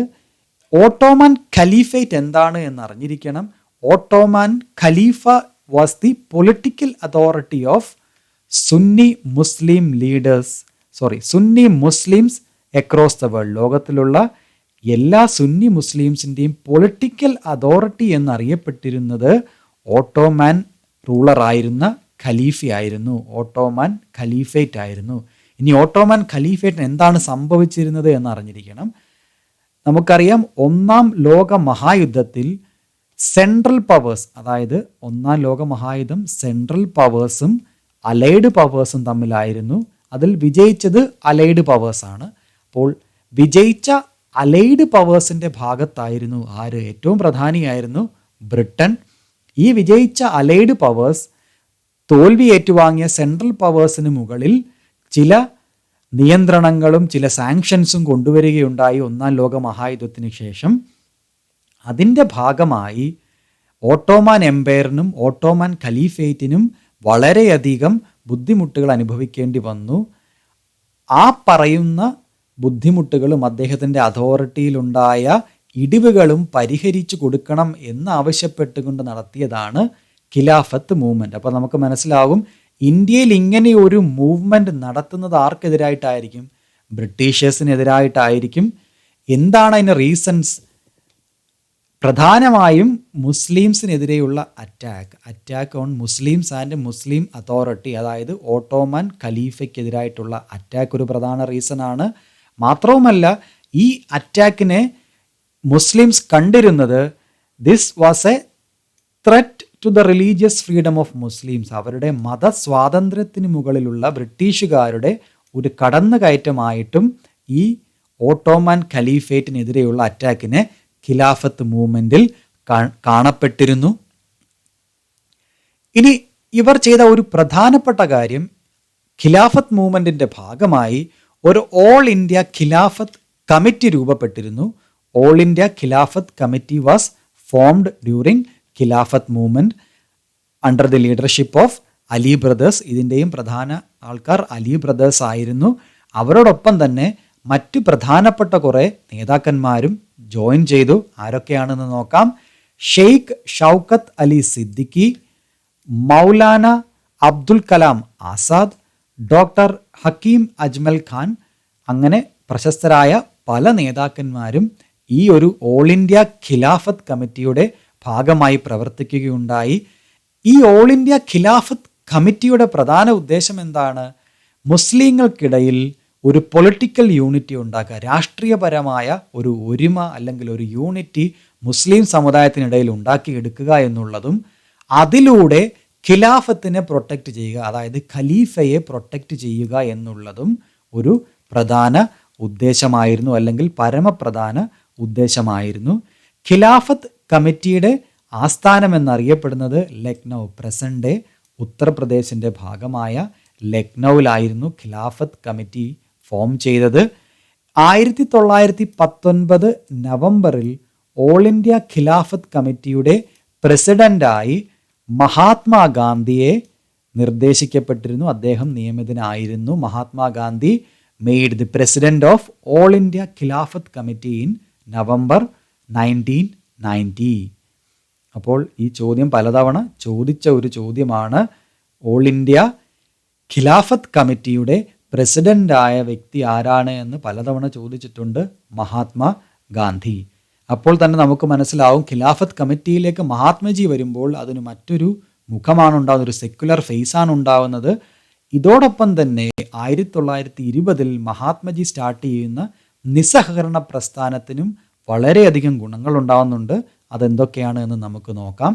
ഓട്ടോമാൻ ഖലീഫേറ്റ് എന്താണ് എന്ന് അറിഞ്ഞിരിക്കണം. Ottoman khalifa was the political authority of Sunni Muslims across the world. ലോകത്തിലുള്ള എല്ലാ സുന്നി മുസ്ലിംസിൻ്റെയും പൊളിറ്റിക്കൽ അതോറിറ്റി എന്നറിയപ്പെട്ടിരുന്നത് ഓട്ടോമാൻ റൂളറായിരുന്ന ഖലീഫയായിരുന്നു, ഓട്ടോമാൻ ഖലീഫേറ്റ് ആയിരുന്നു. ഇനി ഓട്ടോമാൻ ഖലീഫേറ്റിന് എന്താണ് സംഭവിച്ചിരുന്നത് എന്ന് അറിഞ്ഞിരിക്കണം. നമുക്കറിയാം, 1-ാം ലോക മഹായുദ്ധത്തിൽ സെൻട്രൽ പവേഴ്സ്, അതായത് 1-ാം ലോക മഹായുദ്ധം സെൻട്രൽ പവേഴ്സും അലൈഡ് പവേഴ്സും തമ്മിലായിരുന്നു. അതിൽ വിജയിച്ചത് അലൈഡ് പവേഴ്സാണ്. അപ്പോൾ വിജയിച്ച അലൈഡ് പവേഴ്സിൻ്റെ ഭാഗത്തായിരുന്നു ആര്? ഏറ്റവും പ്രധാനിയായിരുന്നു ബ്രിട്ടൻ. ഈ വിജയിച്ച അലൈഡ് പവേഴ്സ് തോൽവി ഏറ്റുവാങ്ങിയ സെൻട്രൽ പവേഴ്സിന് മുകളിൽ ചില നിയന്ത്രണങ്ങളും ചില സാങ്ഷൻസും കൊണ്ടുവരികയുണ്ടായി 1-ാം ലോക മഹായുദ്ധത്തിന് ശേഷം. അതിൻ്റെ ഭാഗമായി ഓട്ടോമാൻ എംപയറിനും ഓട്ടോമാൻ ഖലീഫേറ്റിനും വളരെയധികം ബുദ്ധിമുട്ടുകൾ അനുഭവിക്കേണ്ടി വന്നു. ആ പറയുന്ന ബുദ്ധിമുട്ടുകളും അദ്ദേഹത്തിൻ്റെ അതോറിറ്റിയിലുണ്ടായ ഇടിവുകളും പരിഹരിച്ചു കൊടുക്കണം എന്നാവശ്യപ്പെട്ടുകൊണ്ട് നടത്തിയതാണ് ഖിലാഫത്ത് മൂവ്മെൻറ്റ്. അപ്പോൾ നമുക്ക് മനസ്സിലാകും, ഇന്ത്യയിൽ ഇങ്ങനെ ഒരു മൂവ്മെൻറ്റ് നടത്തുന്നത് ആർക്കെതിരായിട്ടായിരിക്കും? ബ്രിട്ടീഷേഴ്സിനെതിരായിട്ടായിരിക്കും. എന്താണ് അതിന് റീസൺസ്? പ്രധാനമായും മുസ്ലിംസിനെതിരെയുള്ള attack on Muslims and Muslim authority, അതായത് ഓട്ടോമാൻ ഖലീഫയ്ക്കെതിരായിട്ടുള്ള അറ്റാക്ക് ഒരു പ്രധാന റീസണാണ്. മാത്രവുമല്ല, ഈ അറ്റാക്കിനെ മുസ്ലിംസ് കണ്ടിരുന്നത് this was a threat to the religious freedom of Muslims. അവരുടെ മതസ്വാതന്ത്ര്യത്തിന് മുകളിലുള്ള ബ്രിട്ടീഷുകാരുടെ ഒരു കടന്നുകയറ്റമായിട്ടും ഈ ഓട്ടോമാൻ ഖലീഫേറ്റിനെതിരെയുള്ള അറ്റാക്കിനെ ഖിലാഫത്ത് മൂവ്മെൻറ്റിൽ കാണപ്പെട്ടിരുന്നു. ഇനി ഇവർ ചെയ്ത ഒരു പ്രധാനപ്പെട്ട കാര്യം, ഖിലാഫത്ത് മൂവ്മെൻറ്റിൻ്റെ ഭാഗമായി ഒരു ഓൾ ഇന്ത്യ ഖിലാഫത്ത് കമ്മിറ്റി രൂപപ്പെട്ടിരുന്നു. All India Khilafat committee was formed during Khilafat movement under the leadership of Ali brothers. ഇതിൻ്റെയും പ്രധാന ആൾക്കാർ അലി ബ്രദേഴ്സ് ആയിരുന്നു. അവരോടൊപ്പം തന്നെ മറ്റ് പ്രധാനപ്പെട്ട കുറേ നേതാക്കന്മാരും ജോയിൻ ചെയ്തു. ആരൊക്കെയാണെന്ന് നോക്കാം. ഷെയ്ഖ് ഷൗക്കത്ത് അലി സിദ്ദിഖി, മൗലാന അബ്ദുൽ കലാം ആസാദ്, ഡോക്ടർ ഹക്കീം അജ്മൽ ഖാൻ, അങ്ങനെ പ്രശസ്തരായ പല നേതാക്കന്മാരും ഈ ഒരു ഓൾ ഇന്ത്യ ഖിലാഫത്ത് കമ്മിറ്റിയുടെ ഭാഗമായി പ്രവർത്തിക്കുകയുണ്ടായി. ഈ ഓൾ ഇന്ത്യ ഖിലാഫത്ത് കമ്മിറ്റിയുടെ പ്രധാന ഉദ്ദേശം എന്താണ്? മുസ്ലിങ്ങൾക്കിടയിൽ ഒരു പൊളിറ്റിക്കൽ യൂണിറ്റി ഉണ്ടാക്കുക, രാഷ്ട്രീയപരമായ ഒരു ഒരുമ അല്ലെങ്കിൽ ഒരു യൂണിറ്റി മുസ്ലിം സമുദായത്തിനിടയിൽ ഉണ്ടാക്കിയെടുക്കുക എന്നുള്ളതും അതിലൂടെ ഖിലാഫത്തിനെ പ്രൊട്ടക്റ്റ് ചെയ്യുക, അതായത് ഖലീഫയെ പ്രൊട്ടക്റ്റ് ചെയ്യുക എന്നുള്ളതും ഒരു പ്രധാന ഉദ്ദേശമായിരുന്നു, അല്ലെങ്കിൽ പരമപ്രധാന ഉദ്ദേശമായിരുന്നു. ഖിലാഫത്ത് കമ്മിറ്റിയുടെ ആസ്ഥാനം എന്നറിയപ്പെടുന്നത് ലക്നൗ, പ്രസന്റ് ഡേ ഉത്തർപ്രദേശിൻ്റെ ഭാഗമായ ലക്നൗവിലായിരുന്നു ഖിലാഫത്ത് കമ്മിറ്റി ഫോം ചെയ്തത്. 1919 നവംബറിൽ ഓൾ ഇന്ത്യ ഖിലാഫത്ത് കമ്മിറ്റിയുടെ പ്രസിഡന്റായി മഹാത്മാഗാന്ധിയെ നിർദ്ദേശിക്കപ്പെട്ടിരുന്നു. അദ്ദേഹം നിയമിതനായിരുന്നു. Mahatma Gandhi made the president of all India Khilafat committee in November 1990. അപ്പോൾ ഈ ചോദ്യം പലതവണ ചോദിച്ച ഒരു ചോദ്യമാണ്. ഓൾ ഇന്ത്യ ഖിലാഫത്ത് കമ്മിറ്റിയുടെ പ്രസിഡന്റായ വ്യക്തി ആരാണ് എന്ന് പലതവണ ചോദിച്ചിട്ടുണ്ട്. മഹാത്മാ ഗാന്ധി. അപ്പോൾ തന്നെ നമുക്ക് മനസ്സിലാവും ഖിലാഫത്ത് കമ്മിറ്റിയിലേക്ക് മഹാത്മജി വരുമ്പോൾ അതിന് മറ്റൊരു മുഖമാണ് ഉണ്ടാകുന്നത്, ഒരു സെക്യുലർ ഫേസാണ് ഉണ്ടാവുന്നത്. ഇതോടൊപ്പം തന്നെ 1920 മഹാത്മജി സ്റ്റാർട്ട് ചെയ്യുന്ന നിസ്സഹകരണ പ്രസ്ഥാനത്തിനും വളരെയധികം ഗുണങ്ങൾ ഉണ്ടാവുന്നുണ്ട്. അതെന്തൊക്കെയാണ് എന്ന് നമുക്ക് നോക്കാം.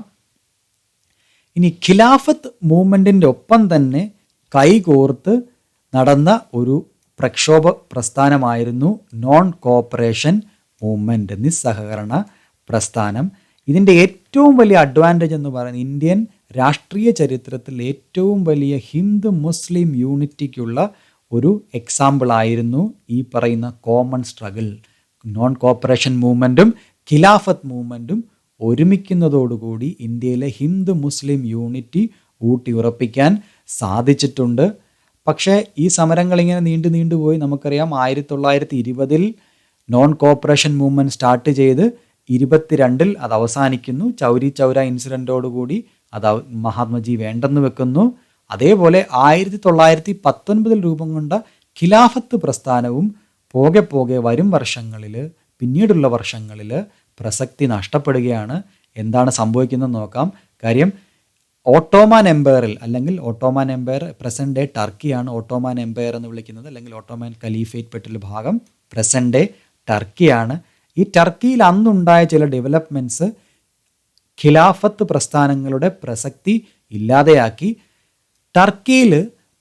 ഇനി ഖിലാഫത്ത് മൂവ്മെൻറ്റിൻ്റെ ഒപ്പം തന്നെ കൈകോർത്ത് നടന്ന ഒരു പ്രക്ഷോഭ പ്രസ്ഥാനമായിരുന്നു നോൺ കോപ്പറേഷൻ മൂവ്മെൻറ്റ്, നിസ്സഹകരണ പ്രസ്ഥാനം. ഇതിൻ്റെ ഏറ്റവും വലിയ അഡ്വാൻറ്റേജ് എന്ന് പറയുന്നത് ഇന്ത്യൻ രാഷ്ട്രീയ ചരിത്രത്തിൽ ഏറ്റവും വലിയ ഹിന്ദു മുസ്ലിം യൂണിറ്റിക്കുള്ള ഒരു എക്സാമ്പിൾ ആയിരുന്നു ഈ പറയുന്ന കോമൺ സ്ട്രഗിൾ. നോൺ കോപ്പറേഷൻ മൂവ്മെൻറ്റും ഖിലാഫത്ത് മൂവ്മെൻറ്റും ഒരുമിക്കുന്നതോടുകൂടി ഇന്ത്യയിലെ ഹിന്ദു മുസ്ലിം യൂണിറ്റി ഊട്ടിയുറപ്പിക്കാൻ സാധിച്ചിട്ടുണ്ട്. പക്ഷേ ഈ സമരങ്ങൾ ഇങ്ങനെ നീണ്ടുപോയി. നമുക്കറിയാം 1920 നോൺ കോപ്പറേഷൻ മൂവ്മെൻറ്റ് സ്റ്റാർട്ട് ചെയ്ത് 22 അത് അവസാനിക്കുന്നു. ചൗരി ചൗര ഇൻസിഡൻറ്റോടുകൂടി അത് മഹാത്മജി വേണ്ടെന്ന് വെക്കുന്നു. അതേപോലെ 1919 രൂപം കൊണ്ട ഖിലാഫത്ത് പ്രസ്ഥാനവും പോകെ വരും വർഷങ്ങളിൽ, പിന്നീടുള്ള വർഷങ്ങളിൽ പ്രസക്തി നഷ്ടപ്പെടുകയാണ്. എന്താണ് സംഭവിക്കുന്നത് നോക്കാം. കാര്യം ഓട്ടോമാൻ എംപയറിൽ, അല്ലെങ്കിൽ ഓട്ടോമാൻ എംപയർ പ്രസന്റ് ഡേ ടർക്കിയാണ് ഓട്ടോമാൻ എംപയർ എന്ന് വിളിക്കുന്നത്, അല്ലെങ്കിൽ ഓട്ടോമാൻ ഖലീഫേറ്റ് പെട്ടുള്ള ഭാഗം പ്രസന്റ് ഡേ ടർക്കിയാണ്. ഈ ടർക്കിയിൽ അന്നുണ്ടായ ചില ഡെവലപ്മെൻറ്റ്സ് ഖിലാഫത്ത് പ്രസ്ഥാനങ്ങളുടെ പ്രസക്തി ഇല്ലാതെയാക്കി. ടർക്കിയിൽ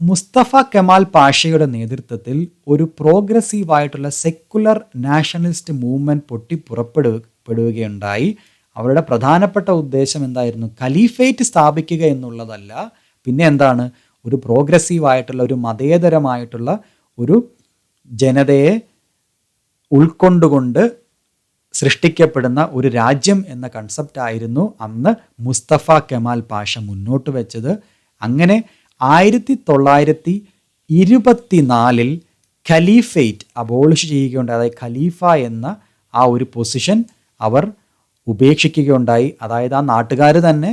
മുസ്തഫ കെമാൽ പാഷയുടെ നേതൃത്വത്തിൽ ഒരു പ്രോഗ്രസീവായിട്ടുള്ള സെക്കുലർ നാഷണലിസ്റ്റ് മൂവ്മെൻറ്റ് പൊട്ടിപ്പുറപ്പെടുകയുണ്ടായി. അവരുടെ പ്രധാനപ്പെട്ട ഉദ്ദേശം എന്തായിരുന്നു? ഖലീഫേറ്റ് സ്ഥാപിക്കുക എന്നുള്ളതല്ല, പിന്നെ എന്താണ്? ഒരു പ്രോഗ്രസീവായിട്ടുള്ള, ഒരു മതേതരമായിട്ടുള്ള ഒരു ജനതയെ ഉൾക്കൊണ്ടുകൊണ്ട് സൃഷ്ടിക്കപ്പെടുന്ന ഒരു രാജ്യം എന്ന കൺസെപ്റ്റായിരുന്നു അന്ന് മുസ്തഫ കെമാൽ പാഷ മുന്നോട്ട് വെച്ചത്. അങ്ങനെ 1924 ഖലീഫേറ്റ് അബോളിഷ് ചെയ്യുകയുണ്ടായി. അതായത് ഖലീഫ എന്ന ആ ഒരു പൊസിഷൻ അവർ ഉപേക്ഷിക്കുകയുണ്ടായി. അതായത് ആ നാട്ടുകാർ തന്നെ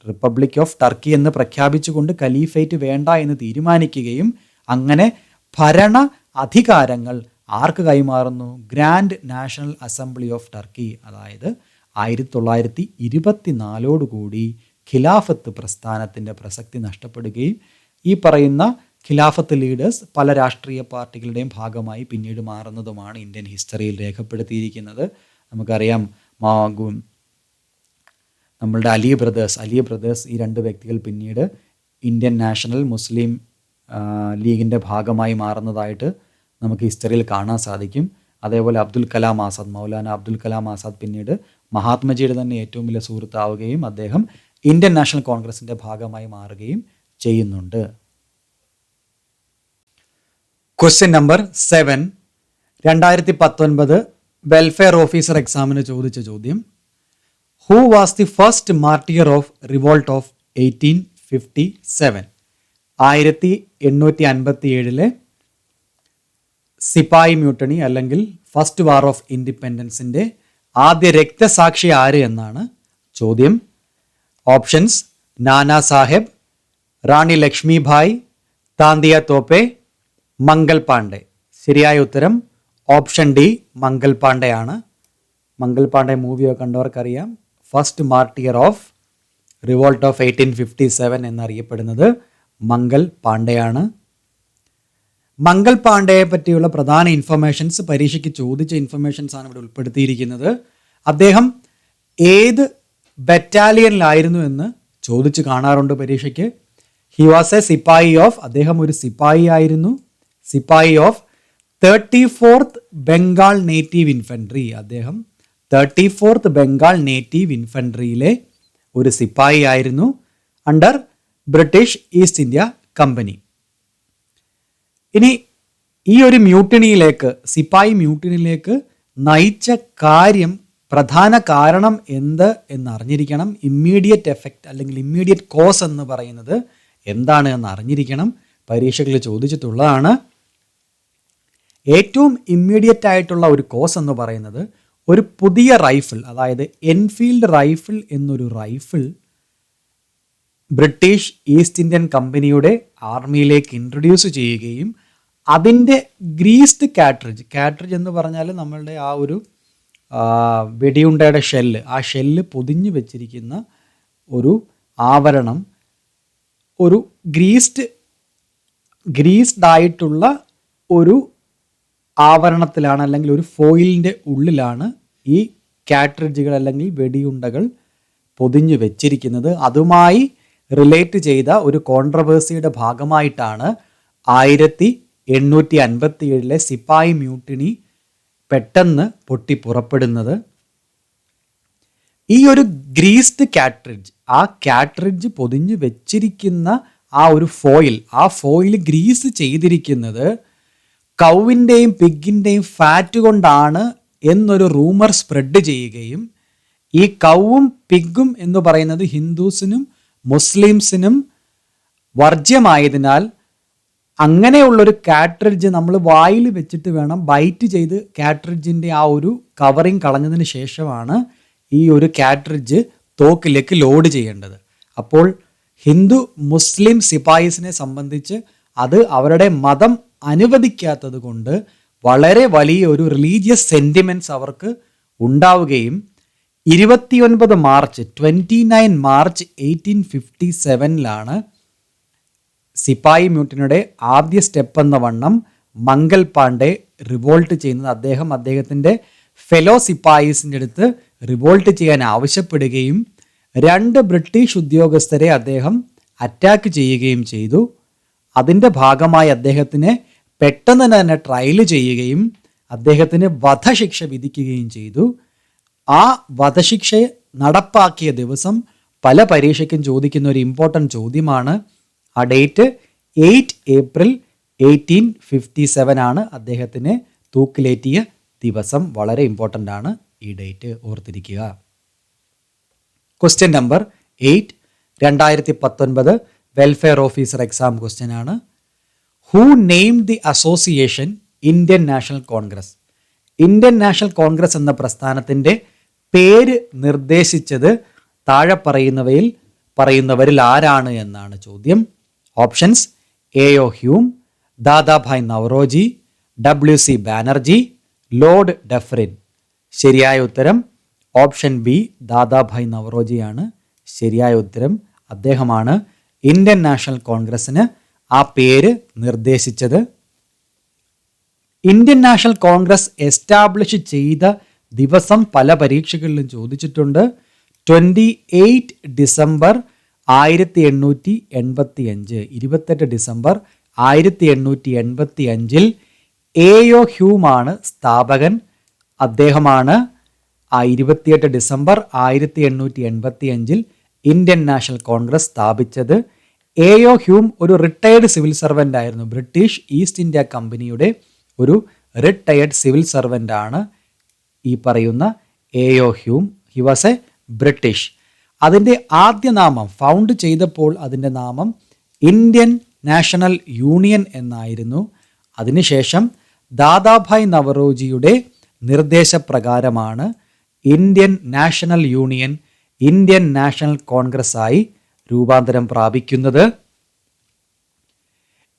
റിപ്പബ്ലിക് ഓഫ് ടർക്കി എന്ന് പ്രഖ്യാപിച്ചുകൊണ്ട് ഖലീഫേറ്റ് വേണ്ട എന്ന് തീരുമാനിക്കുകയും അങ്ങനെ ഭരണ അധികാരങ്ങൾ ആർക്ക് കൈമാറുന്നു? Grand national assembly of Turkey. അതായത് 1924 ഖിലാഫത്ത് പ്രസ്ഥാനത്തിൻ്റെ പ്രസക്തി നഷ്ടപ്പെടുകയും ഈ പറയുന്ന ഖിലാഫത്ത് ലീഡേഴ്സ് പല രാഷ്ട്രീയ പാർട്ടികളുടെയും ഭാഗമായി പിന്നീട് മാറുന്നതുമാണ് ഇന്ത്യൻ ഹിസ്റ്ററിയിൽ രേഖപ്പെടുത്തിയിരിക്കുന്നത്. നമുക്കറിയാം നമ്മളുടെ അലി ബ്രദേഴ്സ് ഈ രണ്ട് വ്യക്തികൾ പിന്നീട് ഇന്ത്യൻ നാഷണൽ മുസ്ലിം ലീഗിൻ്റെ ഭാഗമായി മാറുന്നതായിട്ട് നമുക്ക് ഹിസ്റ്ററിയിൽ കാണാൻ സാധിക്കും. അതേപോലെ മൗലാന അബ്ദുൽ കലാം ആസാദ് പിന്നീട് മഹാത്മജിയുടെ തന്നെ ഏറ്റവും വലിയ സുഹൃത്താവുകയും അദ്ദേഹം ഇന്ത്യൻ നാഷണൽ കോൺഗ്രസിൻ്റെ ഭാഗമായി മാറുകയും ചെയ്യുന്നുണ്ട്. ക്വസ്റ്റ്യൻ നമ്പർ 7, 2019 വെൽഫെയർ ഓഫീസർ എക്സാമിന് ചോദിച്ച ചോദ്യം: who was the first martyr of revolt of 1857? 1857 sepoy mutiny അല്ലെങ്കിൽ ഫസ്റ്റ് വാർ ഓഫ് ഇൻഡിപെൻഡൻസിൻ്റെ ആദ്യ രക്തസാക്ഷി ആര് എന്നാണ് ചോദ്യം. ഓപ്ഷൻസ്: നാനാ സാഹേബ്, റാണി ലക്ഷ്മിഭായ്, താന്തിയ തോപ്പെ, മംഗൽ പാണ്ഡെ. ശരിയായ ഉത്തരം ഓപ്ഷൻ ഡി, മംഗൽ പാണ്ഡെ ആണ്. മംഗൾ പാണ്ഡെ മൂവിയൊക്കെ കണ്ടവർക്കറിയാം. First martyr of revolt of 1857 എന്നറിയപ്പെടുന്നത് മംഗൾ പാണ്ഡെയാണ്. മംഗൾ പാണ്ഡെയെ പറ്റിയുള്ള പ്രധാന ഇൻഫർമേഷൻസ്, പരീക്ഷയ്ക്ക് ചോദിച്ച ഇൻഫർമേഷൻസ് ആണ് ഇവിടെ ഉൾപ്പെടുത്തിയിരിക്കുന്നത്. അദ്ദേഹം ഏത് ബറ്റാലിയനിലായിരുന്നു എന്ന് ചോദിച്ച് കാണാറുണ്ട് പരീക്ഷയ്ക്ക്. He was a sepoy of, അദ്ദേഹം ഒരു സിപ്പായി ആയിരുന്നു, sepoy of 34th Bengal native infantry. അദ്ദേഹം 34th ബംഗാൾ നേറ്റീവ് ഇൻഫൻട്രിയിലെ ഒരു സിപ്പായി ആയിരുന്നു under British East India company. ഇനി ഈ ഒരു മ്യൂട്ടിനിയിലേക്ക്, സിപ്പായി മ്യൂട്ടിനിയിലേക്ക് നയിച്ച കാര്യം, പ്രധാന കാരണം എന്ത് എന്നറിഞ്ഞിരിക്കണം. ഇമ്മീഡിയറ്റ് എഫക്റ്റ് അല്ലെങ്കിൽ ഇമ്മീഡിയറ്റ് കോസ് എന്ന് പറയുന്നത് എന്താണ് എന്ന് അറിഞ്ഞിരിക്കണം. പരീക്ഷകളിൽ ചോദിച്ചിട്ടുള്ളതാണ്. ഏറ്റവും ഇമ്മീഡിയറ്റ് ആയിട്ടുള്ള ഒരു കോസ് എന്ന് പറയുന്നത് ഒരു പുതിയ റൈഫിൾ, അതായത് എൻഫീൽഡ് റൈഫിൾ എന്നൊരു റൈഫിൾ ബ്രിട്ടീഷ് ഈസ്റ്റ് ഇന്ത്യൻ കമ്പനിയുടെ ആർമിയിലേക്ക് ഇൻട്രൊഡ്യൂസ് ചെയ്യുകയും അതിൻ്റെ ഗ്രീസ്ഡ് കാട്രിഡ്ജ് എന്ന് പറഞ്ഞാൽ നമ്മളുടെ ആ ഒരു വെടിയുണ്ടയുടെ ഷെല്ല്, ആ ഷെല്ല് പൊതിഞ്ഞു വെച്ചിരിക്കുന്ന ഒരു ആവരണം, ഒരു ഗ്രീസ്ഡ് ആയിട്ടുള്ള ഒരു ആവരണത്തിലാണ് അല്ലെങ്കിൽ ഒരു ഫോയിലിൻ്റെ ഉള്ളിലാണ് ഈ കാട്രിഡ്ജുകൾ അല്ലെങ്കിൽ വെടിയുണ്ടകൾ പൊതിഞ്ഞു വെച്ചിരിക്കുന്നത്. അതുമായി റിലേറ്റ് ചെയ്ത ഒരു കോൺട്രവേഴ്സിയുടെ ഭാഗമായിട്ടാണ് 1857 സിപ്പായി മ്യൂട്ടിനി പെട്ടെന്ന് പൊട്ടിപ്പുറപ്പെടുന്നത്. ഈ ഒരു ഗ്രീസ്ഡ് കാട്രിഡ്ജ്, ആ കാട്രിഡ്ജ് പൊതിഞ്ഞു വെച്ചിരിക്കുന്ന ആ ഒരു ഫോയിൽ, ആ ഫോയിൽ ഗ്രീസ് ചെയ്തിരിക്കുന്നത് കൗവിൻ്റെയും പിഗിൻ്റെയും ഫാറ്റ് കൊണ്ടാണ് എന്നൊരു റൂമർ സ്പ്രെഡ് ചെയ്യുകയും, ഈ കൗവും പിഗും എന്ന് പറയുന്നത് ഹിന്ദുസിനും മുസ്ലിംസിനും വർജ്യമായതിനാൽ അങ്ങനെയുള്ളൊരു കാട്രിഡ്ജ് നമ്മൾ വായിൽ വെച്ചിട്ട് വേണം ബൈറ്റ് ചെയ്ത് കാട്രിഡ്ജിൻ്റെ ആ ഒരു കവറിങ് കളഞ്ഞതിന് ശേഷമാണ് ഈ ഒരു കാട്രിഡ്ജ് തോക്കിലേക്ക് ലോഡ് ചെയ്യേണ്ടത്. അപ്പോൾ ഹിന്ദു മുസ്ലിം സിപ്പായിസിനെ സംബന്ധിച്ച് അത് അവരുടെ മതം അനുവദിക്കാത്തത് കൊണ്ട് വളരെ വലിയ ഒരു റിലീജിയസ് സെൻറ്റിമെൻറ്റ്സ് അവർക്ക് ഉണ്ടാവുകയും 29 മാർച്ച് 1857 സിപ്പായി മ്യൂട്ടിനിയുടെ ആദ്യ സ്റ്റെപ്പ് എന്ന വണ്ണം മംഗൾ പാണ്ഡെ റിവോൾട്ട് ചെയ്യുന്നത്. അദ്ദേഹത്തിൻ്റെ ഫെലോ സിപ്പായിസിൻ്റെ അടുത്ത് റിവോൾട്ട് ചെയ്യാൻ ആവശ്യപ്പെടുകയും 2 ബ്രിട്ടീഷ് ഉദ്യോഗസ്ഥരെ അദ്ദേഹം അറ്റാക്ക് ചെയ്യുകയും ചെയ്തു. അതിൻ്റെ ഭാഗമായി അദ്ദേഹത്തിനെ പെട്ടെന്ന് തന്നെ ട്രയൽ ചെയ്യുകയും അദ്ദേഹത്തിന് വധശിക്ഷ വിധിക്കുകയും ചെയ്തു. ആ വധശിക്ഷ നടപ്പാക്കിയ ദിവസം പല പരീക്ഷയ്ക്കും ചോദിക്കുന്ന ഒരു ഇമ്പോർട്ടൻ്റ് ചോദ്യമാണ്. ആ ഡേറ്റ് 8 ഏപ്രിൽ 1857 ആണ്. അദ്ദേഹത്തിനെ തൂക്കിലേറ്റിയ ദിവസം. വളരെ ഇമ്പോർട്ടൻ്റ് ആണ് ഈ ഡേറ്റ്, ഓർത്തിരിക്കുക. Question number 8, 2019 welfare officer exam question ആണ്. Who named the association Indian national Congress? Indian national Congress എന്ന പ്രസ്ഥാനത്തിൻ്റെ പേര് നിർദ്ദേശിച്ചത് താഴെ പറയുന്നവരിൽ ആരാണ് എന്നാണ് ചോദ്യം. Options: A O. Hume, Dadabhai Naoroji, W.C. Banerjee, Lord Dufferin. ശരിയായ ഉത്തരം ഓപ്ഷൻ ബി, ദാദാഭായ് നവറോജിയാണ് ശരിയായ ഉത്തരം. അദ്ദേഹമാണ് ഇന്ത്യൻ നാഷണൽ കോൺഗ്രസിന് ആ പേര് നിർദ്ദേശിച്ചത്. ഇന്ത്യൻ നാഷണൽ കോൺഗ്രസ് എസ്റ്റാബ്ലിഷ് ചെയ്ത ദിവസം പല പരീക്ഷകളിലും ചോദിച്ചിട്ടുണ്ട്. 28 ഡിസംബർ 1885, 28 ഡിസംബർ 1885 എ.ഒ. ഹ്യൂമാണ് സ്ഥാപകൻ. അദ്ദേഹമാണ് ആ 28 ഡിസംബർ 1885 ഇന്ത്യൻ നാഷണൽ കോൺഗ്രസ് സ്ഥാപിച്ചത്. എ.ഒ. ഹ്യൂം ഒരു റിട്ടയർഡ് സിവിൽ സർവൻ്റ് ആയിരുന്നു. ബ്രിട്ടീഷ് ഈസ്റ്റ് ഇന്ത്യ കമ്പനിയുടെ ഒരു റിട്ടയർഡ് സിവിൽ സർവൻ്റ് ആണ് ഈ പറയുന്ന A O. Hume. He was a British. അതിൻ്റെ ആദ്യ നാമം ഫൗണ്ട് ചെയ്തപ്പോൾ അതിൻ്റെ നാമം ഇന്ത്യൻ നാഷണൽ യൂണിയൻ എന്നായിരുന്നു. അതിനുശേഷം ദാദാഭായ് നവറോജിയുടെ നിർദ്ദേശപ്രകാരമാണ് Indian national union Indian national Congress ആയി രൂപാന്തരം പ്രാപിക്കുന്നത്.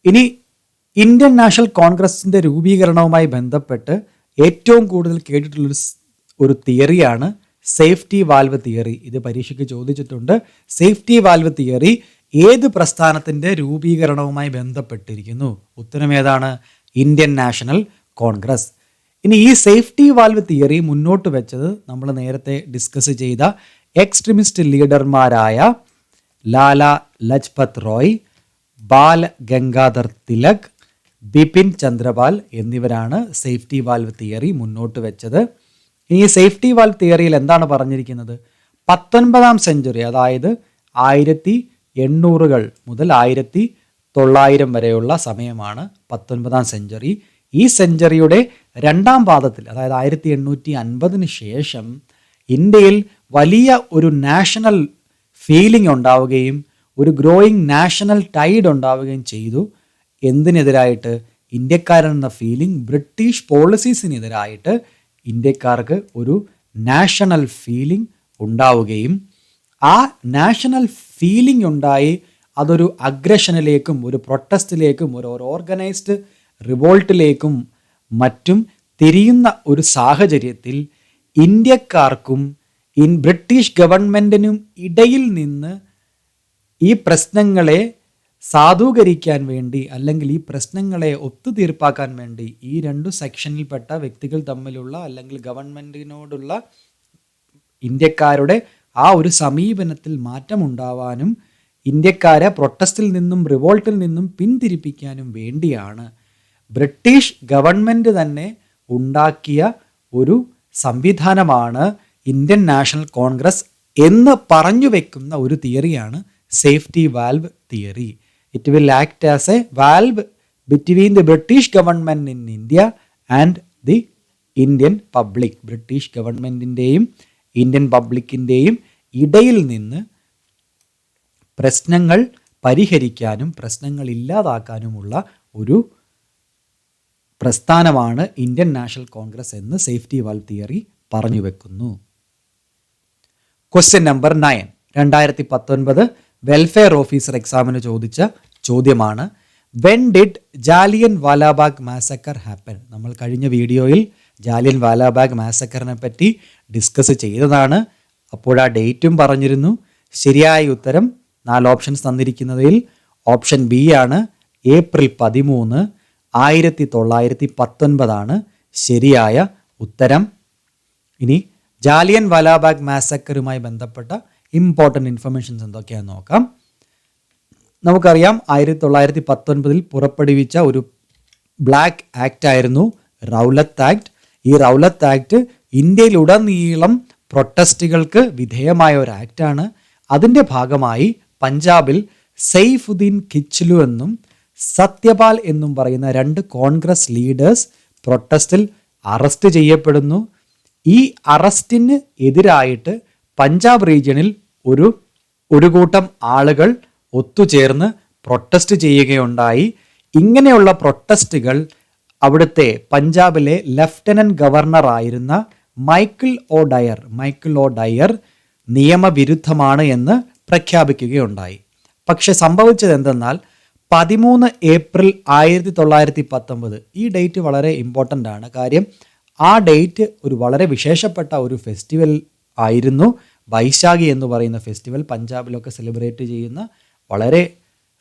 ഇനി ഇന്ത്യൻ നാഷണൽ കോൺഗ്രസിൻ്റെ രൂപീകരണവുമായി ബന്ധപ്പെട്ട് ഏറ്റവും കൂടുതൽ കേട്ടിട്ടുള്ളൊരു ഒരു തിയറിയാണ് സേഫ്റ്റി വാൽവ് തിയറി. ഇത് പരീക്ഷയ്ക്ക് ചോദിച്ചിട്ടുണ്ട്. സേഫ്റ്റി വാൽവ് തിയറി ഏത് പ്രസ്ഥാനത്തിൻ്റെ രൂപീകരണവുമായി ബന്ധപ്പെട്ടിരിക്കുന്നു? ഉത്തരം ഏതാണ്? Indian national Congress. ഇനി ഈ സേഫ്റ്റി വാൽവ് തിയറി മുന്നോട്ട് വെച്ചത് നമ്മൾ നേരത്തെ ഡിസ്കസ് ചെയ്ത എക്സ്ട്രീമിസ്റ്റ് ലീഡർമാരായ ലാല ലജ്പത് റോയ്, ബാൽ ഗംഗാധർ തിലക്, ബിപിൻ ചന്ദ്രപാൽ എന്നിവരാണ് സേഫ്റ്റി വാൽവ് തിയറി മുന്നോട്ട് വെച്ചത്. ഈ സേഫ്റ്റി വാൽവ് തിയറിയിൽ എന്താണ് പറഞ്ഞിരിക്കുന്നത്? 19ാം സെഞ്ചുറി, അതായത് 1800 മുതൽ 1900 വരെയുള്ള സമയമാണ് 19ാം സെഞ്ചുറി. ഈ സെഞ്ചുറിയുടെ രണ്ടാം പാദത്തിൽ, അതായത് 1850 ശേഷം ഇന്ത്യയിൽ വലിയ ഒരു നാഷണൽ ഫീലിംഗ് ഉണ്ടാവുകയും ഒരു ഗ്രോയിങ് നാഷണൽ ടൈഡ് ഉണ്ടാവുകയും ചെയ്തു. എന്തിനെതിരായിട്ട്? ഇന്ത്യക്കാരെന്ന ഫീലിംഗ്, ബ്രിട്ടീഷ് പോളിസീസിനെതിരായിട്ട് ഇന്ത്യക്കാർക്ക് ഒരു നാഷണൽ ഫീലിംഗ് ഉണ്ടാവുകയും ആ നാഷണൽ ഫീലിംഗ് ഉണ്ടായി അതൊരു അഗ്രഷനിലേക്കും ഒരു പ്രൊട്ടസ്റ്റിലേക്കും ഒരു ഓർഗനൈസ്ഡ് റിവോൾട്ടിലേക്കും മറ്റും തിരിയുന്ന ഒരു സാഹചര്യത്തിൽ ഇന്ത്യക്കാർക്കും ബ്രിട്ടീഷ് ഗവൺമെൻറ്റിനും ഇടയിൽ നിന്ന് ഈ പ്രശ്നങ്ങളെ സാധൂകരിക്കാൻ വേണ്ടി, അല്ലെങ്കിൽ ഈ പ്രശ്നങ്ങളെ ഒത്തുതീർപ്പാക്കാൻ വേണ്ടി ഈ രണ്ടു സെക്ഷനിൽപ്പെട്ട വ്യക്തികൾ തമ്മിലുള്ള അല്ലെങ്കിൽ ഗവൺമെൻറ്റിനോടുള്ള ഇന്ത്യക്കാരുടെ ആ ഒരു സമീപനത്തിൽ മാറ്റമുണ്ടാവാനും ഇന്ത്യക്കാരെ പ്രൊട്ടസ്റ്റിൽ നിന്നും റിവോൾട്ടിൽ നിന്നും പിന്തിരിപ്പിക്കാനും വേണ്ടിയാണ് ബ്രിട്ടീഷ് ഗവൺമെൻറ് തന്നെ ഉണ്ടാക്കിയ ഒരു സംവിധാനമാണ് ഇന്ത്യൻ നാഷണൽ കോൺഗ്രസ് എന്ന് പറഞ്ഞു വെക്കുന്ന ഒരു തിയറിയാണ് safety valve theory. It will act as a valve between the British government in India and the Indian public. British ഗവൺമെൻറ്റിൻ്റെയും ഇന്ത്യൻ പബ്ലിക്കിൻ്റെയും ഇടയിൽ നിന്ന് പ്രശ്നങ്ങൾ പരിഹരിക്കാനും പ്രശ്നങ്ങൾ ഇല്ലാതാക്കാനുമുള്ള ഒരു പ്രസ്ഥാനമാണ് ഇന്ത്യൻ നാഷണൽ കോൺഗ്രസ് എന്ന് സേഫ്റ്റി വാൽവ് തിയറി പറഞ്ഞു വെക്കുന്നു. ക്വസ്റ്റ്യൻ നമ്പർ 9, 2019 വെൽഫെയർ ഓഫീസർ എക്സാമിന് ചോദിച്ച ചോദ്യമാണ്. വെൻ ഡിഡ് ജാലിയൻ വാലാബാഗ് മാസക്കർ ഹാപ്പൻ? നമ്മൾ കഴിഞ്ഞ വീഡിയോയിൽ ജാലിയൻ വാലാബാഗ് മാസക്കറിനെ പറ്റി ഡിസ്കസ് ചെയ്തതാണ്. അപ്പോൾ ആ ഡേറ്റും പറഞ്ഞിരുന്നു. ശരിയായ ഉത്തരം 4 ഓപ്ഷൻസ് തന്നിരിക്കുന്നതിൽ ഓപ്ഷൻ ബി ആണ്. ഏപ്രിൽ 13, 1919 ശരിയായ ഉത്തരം. ഇനി ജാലിയൻ വാലാബാഗ് മാസക്കറുമായി ബന്ധപ്പെട്ട ഇമ്പോർട്ടൻ്റ് ഇൻഫർമേഷൻസ് എന്തൊക്കെയാണെന്ന് നോക്കാം. നമുക്കറിയാം 1919 പുറപ്പെടുവിച്ച ഒരു ബ്ലാക്ക് ആക്ട് ആയിരുന്നു റൗലത്ത് ആക്ട്. ഈ റൗലത്ത് ആക്ട് ഇന്ത്യയിലുടനീളം പ്രൊട്ടസ്റ്റുകൾക്ക് വിധേയമായ ഒരു ആക്റ്റാണ്. അതിൻ്റെ ഭാഗമായി പഞ്ചാബിൽ സൈഫുദ്ദീൻ കിച്ലു എന്നും സത്യപാൽ എന്നും പറയുന്ന 2 കോൺഗ്രസ് ലീഡേഴ്സ് പ്രൊട്ടസ്റ്റിൽ അറസ്റ്റ് ചെയ്യപ്പെടുന്നു. ഈ അറസ്റ്റിന് എതിരായിട്ട് പഞ്ചാബ് റീജിയണിൽ ഒരു കൂട്ടം ആളുകൾ ഒത്തുചേർന്ന് പ്രൊട്ടസ്റ്റ് ചെയ്യുകയുണ്ടായി. ഇങ്ങനെയുള്ള പ്രൊട്ടസ്റ്റുകൾ അവിടുത്തെ പഞ്ചാബിലെ ലഫ്റ്റനന്റ് ഗവർണറായിരുന്ന മൈക്കിൾ ഒ ഡയർ നിയമവിരുദ്ധമാണ് എന്ന് പ്രഖ്യാപിക്കുകയുണ്ടായി. പക്ഷെ സംഭവിച്ചത് എന്തെന്നാൽ 13 ഏപ്രിൽ 1919, ഈ ഡേറ്റ് വളരെ ഇമ്പോർട്ടൻ്റ് ആണ്. കാര്യം ആ ഡേറ്റ് ഒരു വളരെ വിശേഷപ്പെട്ട ഒരു ഫെസ്റ്റിവൽ ആയിരുന്നു. ബൈശാഖി എന്ന് പറയുന്ന ഫെസ്റ്റിവൽ പഞ്ചാബിലൊക്കെ സെലിബ്രേറ്റ് ചെയ്യുന്ന വളരെ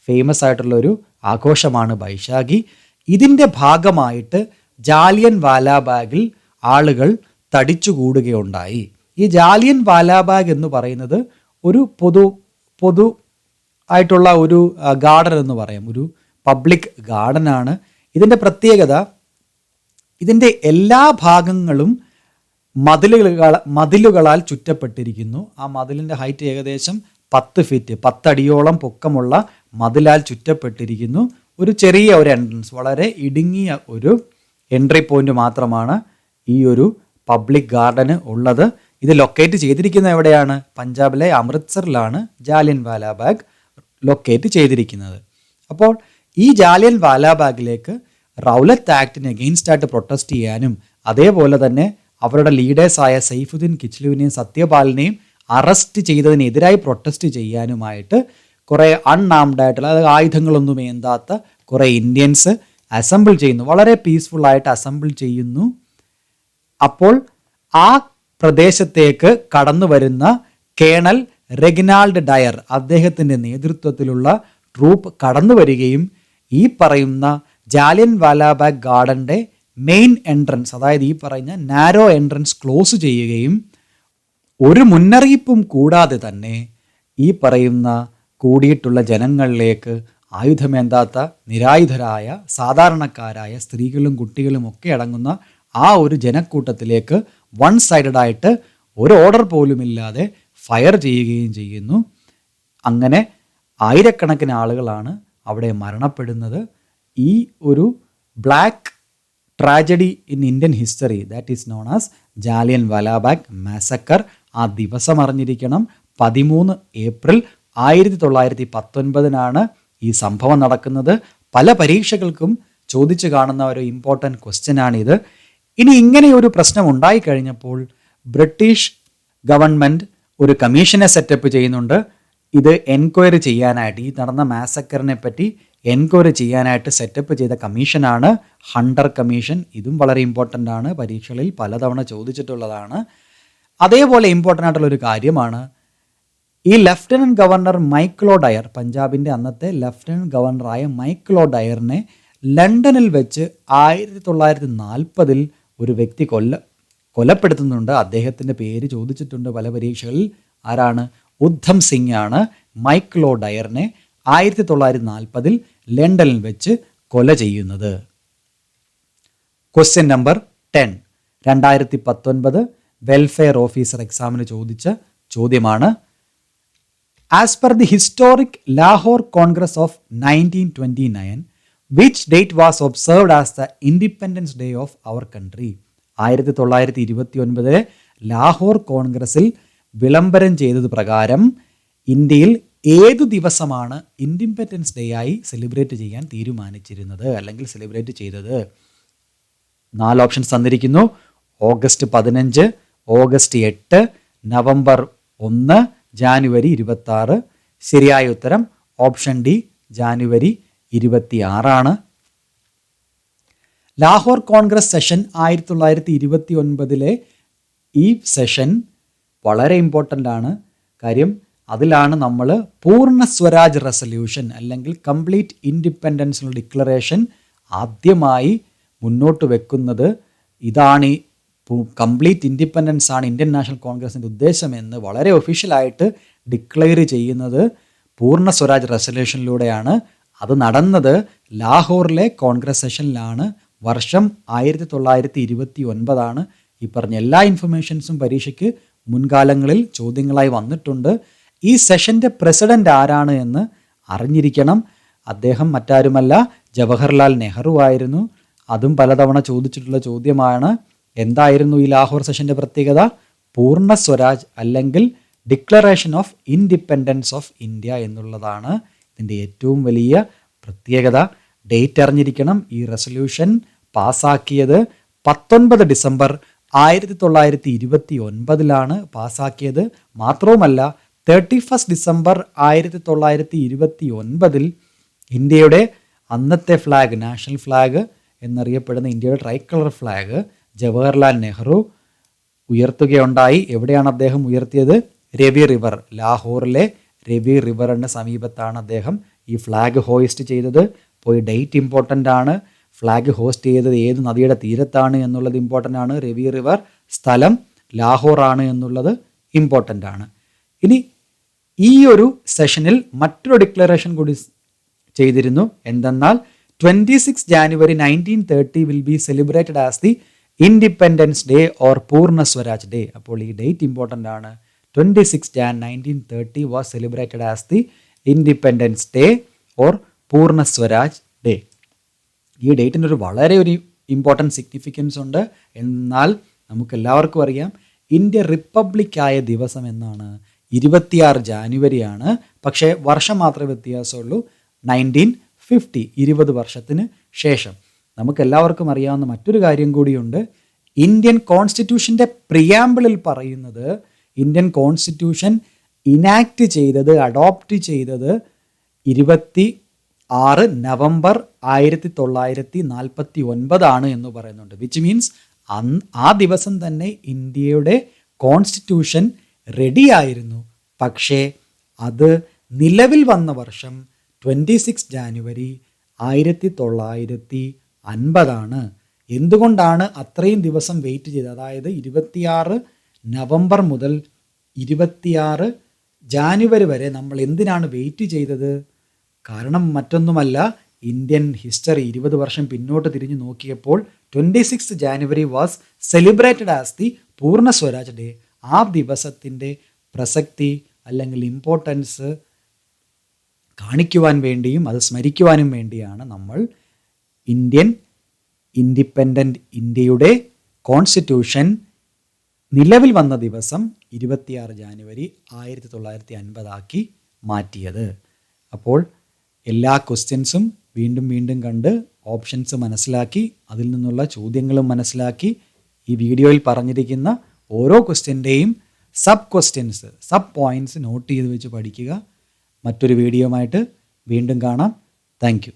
ഫേമസ് ആയിട്ടുള്ളൊരു ആഘോഷമാണ് ബൈശാഖി. ഇതിൻ്റെ ഭാഗമായിട്ട് ജാലിയൻ വാലാബാഗിൽ ആളുകൾ തടിച്ചുകൂടുകയുണ്ടായി. ഈ ജാലിയൻ വാലാബാഗ് എന്ന് പറയുന്നത് ഒരു പൊതു ആയിട്ടുള്ള ഒരു ഗാർഡൻ എന്ന് പറയാം, ഒരു പബ്ലിക് ഗാർഡനാണ്. ഇതിൻ്റെ പ്രത്യേകത, ഇതിൻ്റെ എല്ലാ ഭാഗങ്ങളും മതിലുകളാൽ ചുറ്റപ്പെട്ടിരിക്കുന്നു. ആ മതിലിൻ്റെ ഹൈറ്റ് ഏകദേശം 10 ഫീറ്റ്, 10 അടിയോളം പൊക്കമുള്ള മതിലാൽ ചുറ്റപ്പെട്ടിരിക്കുന്നു. ഒരു ചെറിയ ഒരു എൻട്രൻസ്, വളരെ ഇടുങ്ങിയ ഒരു എൻട്രി പോയിന്റ് മാത്രമാണ് ഈ ഒരു പബ്ലിക് ഗാർഡന് ഉള്ളത്. ഇത് ലൊക്കേറ്റ് ചെയ്തിരിക്കുന്നത് എവിടെയാണ്? പഞ്ചാബിലെ അമൃത്സറിലാണ് ജാലിയൻ വാലാബാഗ് ലൊക്കേറ്റ് ചെയ്തിരിക്കുന്നത്. അപ്പോൾ ഈ ജാലിയൻ വാലാബാഗിലേക്ക് റൗലത്ത് ആക്ടിന് എഗെയിൻസ്റ്റ് ആയിട്ട് പ്രൊട്ടസ്റ്റ് ചെയ്യാനും അതേപോലെ തന്നെ അവരുടെ ലീഡേഴ്സായ സൈഫുദ്ദീൻ കിച്ലുവിനെയും സത്യപാലിനെയും അറസ്റ്റ് ചെയ്തതിനെതിരായി പ്രൊട്ടസ്റ്റ് ചെയ്യാനുമായിട്ട് കുറേ അൺആംഡ് ആയിട്ടുള്ള, അതായത് ആയുധങ്ങളൊന്നും ഏന്താത്ത കുറേ ഇന്ത്യൻസ് അസംബിൾ ചെയ്യുന്നു. വളരെ പീസ്ഫുള്ളായിട്ട് അസംബിൾ ചെയ്യുന്നു. അപ്പോൾ ആ പ്രദേശത്തേക്ക് കടന്നു വരുന്ന കേണൽ റെഗിനാൾഡ് ഡയർ അദ്ദേഹത്തിൻ്റെ നേതൃത്വത്തിലുള്ള ട്രൂപ്പ് കടന്നു വരികയും ഈ പറയുന്ന ജാലിയൻ വാലാബാഗ് ഗാർഡൻ്റെ മെയിൻ എൻട്രൻസ്, അതായത് ഈ പറയുന്ന നാരോ എൻട്രൻസ് ക്ലോസ് ചെയ്യുകയും ഒരു മുന്നറിയിപ്പും കൂടാതെ തന്നെ ഈ പറയുന്ന കൂടിയിട്ടുള്ള ജനങ്ങളിലേക്ക് ആയുധമേന്താത്ത നിരായുധരായ സാധാരണക്കാരായ സ്ത്രീകളും കുട്ടികളും ഒക്കെ അടങ്ങുന്ന ആ ഒരു ജനക്കൂട്ടത്തിലേക്ക് വൺ സൈഡഡ് ആയിട്ട് ഒരു ഓർഡർ പോലുമില്ലാതെ ഫയർ ചെയ്യുകയും ചെയ്യുന്നു. അങ്ങനെ ആയിരക്കണക്കിന് ആളുകളാണ് അവിടെ മരണപ്പെടുന്നത്. ഈ ഒരു black tragedy in Indian history that is known as Jallianwala വാലാബാഗ് മാസക്കർ. ആ ദിവസം അറിഞ്ഞിരിക്കണം, 13 ഏപ്രിൽ 1919 ഈ സംഭവം നടക്കുന്നത്. പല പരീക്ഷകൾക്കും ചോദിച്ചു കാണുന്ന ഒരു ഇമ്പോർട്ടൻറ്റ് ക്വസ്റ്റ്യൻ ആണിത്. ഇനി ഇങ്ങനെ ഒരു പ്രശ്നം ഉണ്ടായിക്കഴിഞ്ഞപ്പോൾ ബ്രിട്ടീഷ് ഗവൺമെൻറ് ഒരു കമ്മീഷനെ സെറ്റപ്പ് ചെയ്യുന്നുണ്ട്. ഇത് എൻക്വയറി ചെയ്യാനായിട്ട്, ഈ നടന്ന മാസക്കറിനെ പറ്റി എൻക്വയറി ചെയ്യാനായിട്ട് സെറ്റപ്പ് ചെയ്ത കമ്മീഷനാണ് ഹണ്ടർ കമ്മീഷൻ. ഇതും വളരെ ഇമ്പോർട്ടൻ്റ് ആണ്, പരീക്ഷകളിൽ പലതവണ ചോദിച്ചിട്ടുള്ളതാണ്. അതേപോലെ ഇമ്പോർട്ടൻ്റ് ആയിട്ടുള്ളൊരു കാര്യമാണ് ഈ lieutenant governor Michael O Dyer, പഞ്ചാബിൻ്റെ അന്നത്തെ ലഫ്റ്റനൻറ്റ് ഗവർണറായ മൈക്കിൾ ഒ ഡയറിനെ ലണ്ടനിൽ വെച്ച് 1940 ഒരു വ്യക്തി കൊലപ്പെടുത്തുന്നുണ്ട്. അദ്ദേഹത്തിൻ്റെ പേര് ചോദിച്ചിട്ടുണ്ട് പല പരീക്ഷകളിൽ. ആരാണ്? ഉദ്ധം സിംഗ് ആണ് മൈക്കിൾ ഒ ഡയറിനെ 1940 ലണ്ടനിൽ വെച്ച് കൊല ചെയ്യുന്നത്. ക്വസ്റ്റ്യൻ നമ്പർ 10, 2019 വെൽഫെയർ ഓഫീസർ എക്സാമിന് ചോദിച്ച ചോദ്യമാണ്. As per the historic Lahore Congress of 1929 which date was observed as the Independence Day of our country? 1929 Lahore കോൺഗ്രസിൽ വിളംബരം ചെയ്തത് പ്രകാരം ഇന്ത്യയിൽ ഏതു ദിവസമാണ് ഇൻഡിപെൻഡൻസ് ഡേ ആയി സെലിബ്രേറ്റ് ചെയ്യാൻ തീരുമാനിച്ചിരുന്നത് അല്ലെങ്കിൽ സെലിബ്രേറ്റ് ചെയ്തത്? 4 ഓപ്ഷൻസ് തന്നിരിക്കുന്നു. August 15, August 8, November 1, January 26. ശരിയായ ഉത്തരം option D, January 26. Lahore Congress session 1929 ഈ സെഷൻ വളരെ ഇമ്പോർട്ടൻ്റ് ആണ്. കാര്യം അതിലാണ് നമ്മൾ പൂർണ്ണ സ്വരാജ് റെസൊല്യൂഷൻ അല്ലെങ്കിൽ കംപ്ലീറ്റ് ഇൻഡിപെൻഡൻസ് ഡിക്ലറേഷൻ ആദ്യമായി മുന്നോട്ട് വെക്കുന്നത്. ഇതാണ് ഈ കംപ്ലീറ്റ് ഇൻഡിപെൻഡൻസ് ആണ് ഇന്ത്യൻ നാഷണൽ കോൺഗ്രസിൻ്റെ ഉദ്ദേശമെന്ന് വളരെ ഒഫീഷ്യലായിട്ട് ഡിക്ലെയർ ചെയ്യുന്നത് പൂർണ്ണ സ്വരാജ് റെസൊല്യൂഷനിലൂടെയാണ്. അത് നടന്നത് ലാഹോറിലെ കോൺഗ്രസ് സെഷനിലാണ്. വർഷം 1929. ഈ പറഞ്ഞ എല്ലാ ഇൻഫർമേഷൻസും പരീക്ഷയ്ക്ക് മുൻകാലങ്ങളിൽ ചോദ്യങ്ങളായി വന്നിട്ടുണ്ട്. ഈ സെഷൻ്റെ പ്രസിഡന്റ് ആരാണ് എന്ന് അറിഞ്ഞിരിക്കണം. അദ്ദേഹം മറ്റാരുമല്ല, ജവഹർലാൽ നെഹ്റു ആയിരുന്നു. അതും പലതവണ ചോദിച്ചിട്ടുള്ള ചോദ്യമാണ്. എന്തായിരുന്നു ഈ ലാഹോർ സെഷൻ്റെ പ്രത്യേകത? പൂർണ്ണ സ്വരാജ് അല്ലെങ്കിൽ declaration of independence of India എന്നുള്ളതാണ് ഇതിൻ്റെ ഏറ്റവും വലിയ പ്രത്യേകത. ഡേറ്റ് അറിഞ്ഞിരിക്കണം. ഈ റെസൊല്യൂഷൻ പാസ്സാക്കിയത് 19 ഡിസംബർ 1929 പാസ്സാക്കിയത്. മാത്രവുമല്ല 31 ഡിസംബർ 1929 ഇന്ത്യയുടെ അന്നത്തെ ഫ്ലാഗ്, നാഷണൽ ഫ്ലാഗ് എന്നറിയപ്പെടുന്ന ഇന്ത്യയുടെ ട്രൈക്കളർ ഫ്ലാഗ് ജവഹർലാൽ നെഹ്റു ഉയർത്തുകയുണ്ടായി. എവിടെയാണ് അദ്ദേഹം ഉയർത്തിയത്? രവി റിവർ, ലാഹോറിലെ രവി റിവറിന് സമീപത്താണ് അദ്ദേഹം ഈ ഫ്ലാഗ് ഹോയിസ്റ്റ് ചെയ്തത്. പോയി ഡേറ്റ് ഇമ്പോർട്ടൻ്റ് ആണ്. ഫ്ലാഗ് ഹോസ്റ്റ് ചെയ്തത് ഏത് നദിയുടെ തീരത്താണ് എന്നുള്ളത് ഇമ്പോർട്ടൻ്റ് ആണ്. രവി റിവർ, സ്ഥലം ലാഹോർ ആണ് എന്നുള്ളത് ഇമ്പോർട്ടൻ്റ് ആണ്. ഇനി ഈ ഒരു സെഷനിൽ മറ്റൊരു ഡിക്ലറേഷൻ കൂടി ചെയ്തിരുന്നു. എന്തെന്നാൽ 26 January 1930 will be celebrated as the independence day or പൂർണ്ണ സ്വരാജ് ഡേ. അപ്പോൾ ഈ ഡേറ്റ് ഇമ്പോർട്ടൻ്റ് ആണ്. 26 Jan 1930 was celebrated as the independence day or പൂർണ്ണ സ്വരാജ് ഡേ. ഈ ഡേറ്റിന് ഒരു വളരെ ഒരു ഇമ്പോർട്ടൻറ്റ് സിഗ്നിഫിക്കൻസ് ഉണ്ട്. എന്നാൽ നമുക്കെല്ലാവർക്കും അറിയാം ഇന്ത്യ റിപ്പബ്ലിക്കായ ദിവസം എന്നാണ്. 26 ജാനുവരിയാണ്. പക്ഷേ വർഷം മാത്രമേ വ്യത്യാസമുള്ളൂ. 1950, 20 വർഷത്തിന് ശേഷം. നമുക്കെല്ലാവർക്കും അറിയാവുന്ന മറ്റൊരു കാര്യം കൂടിയുണ്ട്. ഇന്ത്യൻ കോൺസ്റ്റിറ്റ്യൂഷൻ്റെ പ്രിയാമ്പിളിൽ പറയുന്നത് ഇന്ത്യൻ കോൺസ്റ്റിറ്റ്യൂഷൻ ഇനാക്ട് ചെയ്തത്, അഡോപ്റ്റ് ചെയ്തത് 26 നവംബർ 1949 എന്ന് പറയുന്നുണ്ട്. വിച്ച് മീൻസ് ആ ദിവസം തന്നെ ഇന്ത്യയുടെ കോൺസ്റ്റിറ്റ്യൂഷൻ റെഡിയായിരുന്നു. പക്ഷേ അത് നിലവിൽ വന്ന വർഷം 26 ജാനുവരി 1950. എന്തുകൊണ്ടാണ് അത്രയും ദിവസം വെയിറ്റ് ചെയ്തത്? അതായത് 26 നവംബർ മുതൽ 26 ജാനുവരി വരെ നമ്മൾ എന്തിനാണ് വെയിറ്റ് ചെയ്തത്? കാരണം മറ്റൊന്നുമല്ല, ഇന്ത്യൻ ഹിസ്റ്ററി 20 വർഷം പിന്നോട്ട് തിരിഞ്ഞു നോക്കിയപ്പോൾ 26 January was celebrated as the പൂർണ്ണ സ്വരാജ് ഡേ. ആ ദിവസത്തിൻ്റെ പ്രസക്തി അല്ലെങ്കിൽ ഇമ്പോർട്ടൻസ് കാണിക്കുവാൻ വേണ്ടിയും അത് സ്മരിക്കുവാനും വേണ്ടിയാണ് നമ്മൾ ഇൻഡിപെൻഡൻറ്റ് ഇന്ത്യയുടെ കോൺസ്റ്റിറ്റ്യൂഷൻ നിലവിൽ വന്ന ദിവസം 26 ജാനുവരി 1950 ആക്കി മാറ്റിയത്. അപ്പോൾ എല്ലാ ക്വസ്റ്റ്യൻസും വീണ്ടും വീണ്ടും കണ്ട് ഓപ്ഷൻസ് മനസ്സിലാക്കി അതിൽ നിന്നുള്ള ചോദ്യങ്ങളും മനസ്സിലാക്കി ഈ വീഡിയോയിൽ പറഞ്ഞിരിക്കുന്ന ഓരോ ക്വസ്റ്റ്യൻ്റെയും sub questions, sub points note ചെയ്ത് വെച്ച് പഠിക്കുക. മറ്റൊരു വീഡിയോയുമായിട്ട് വീണ്ടും കാണാം. Thank U.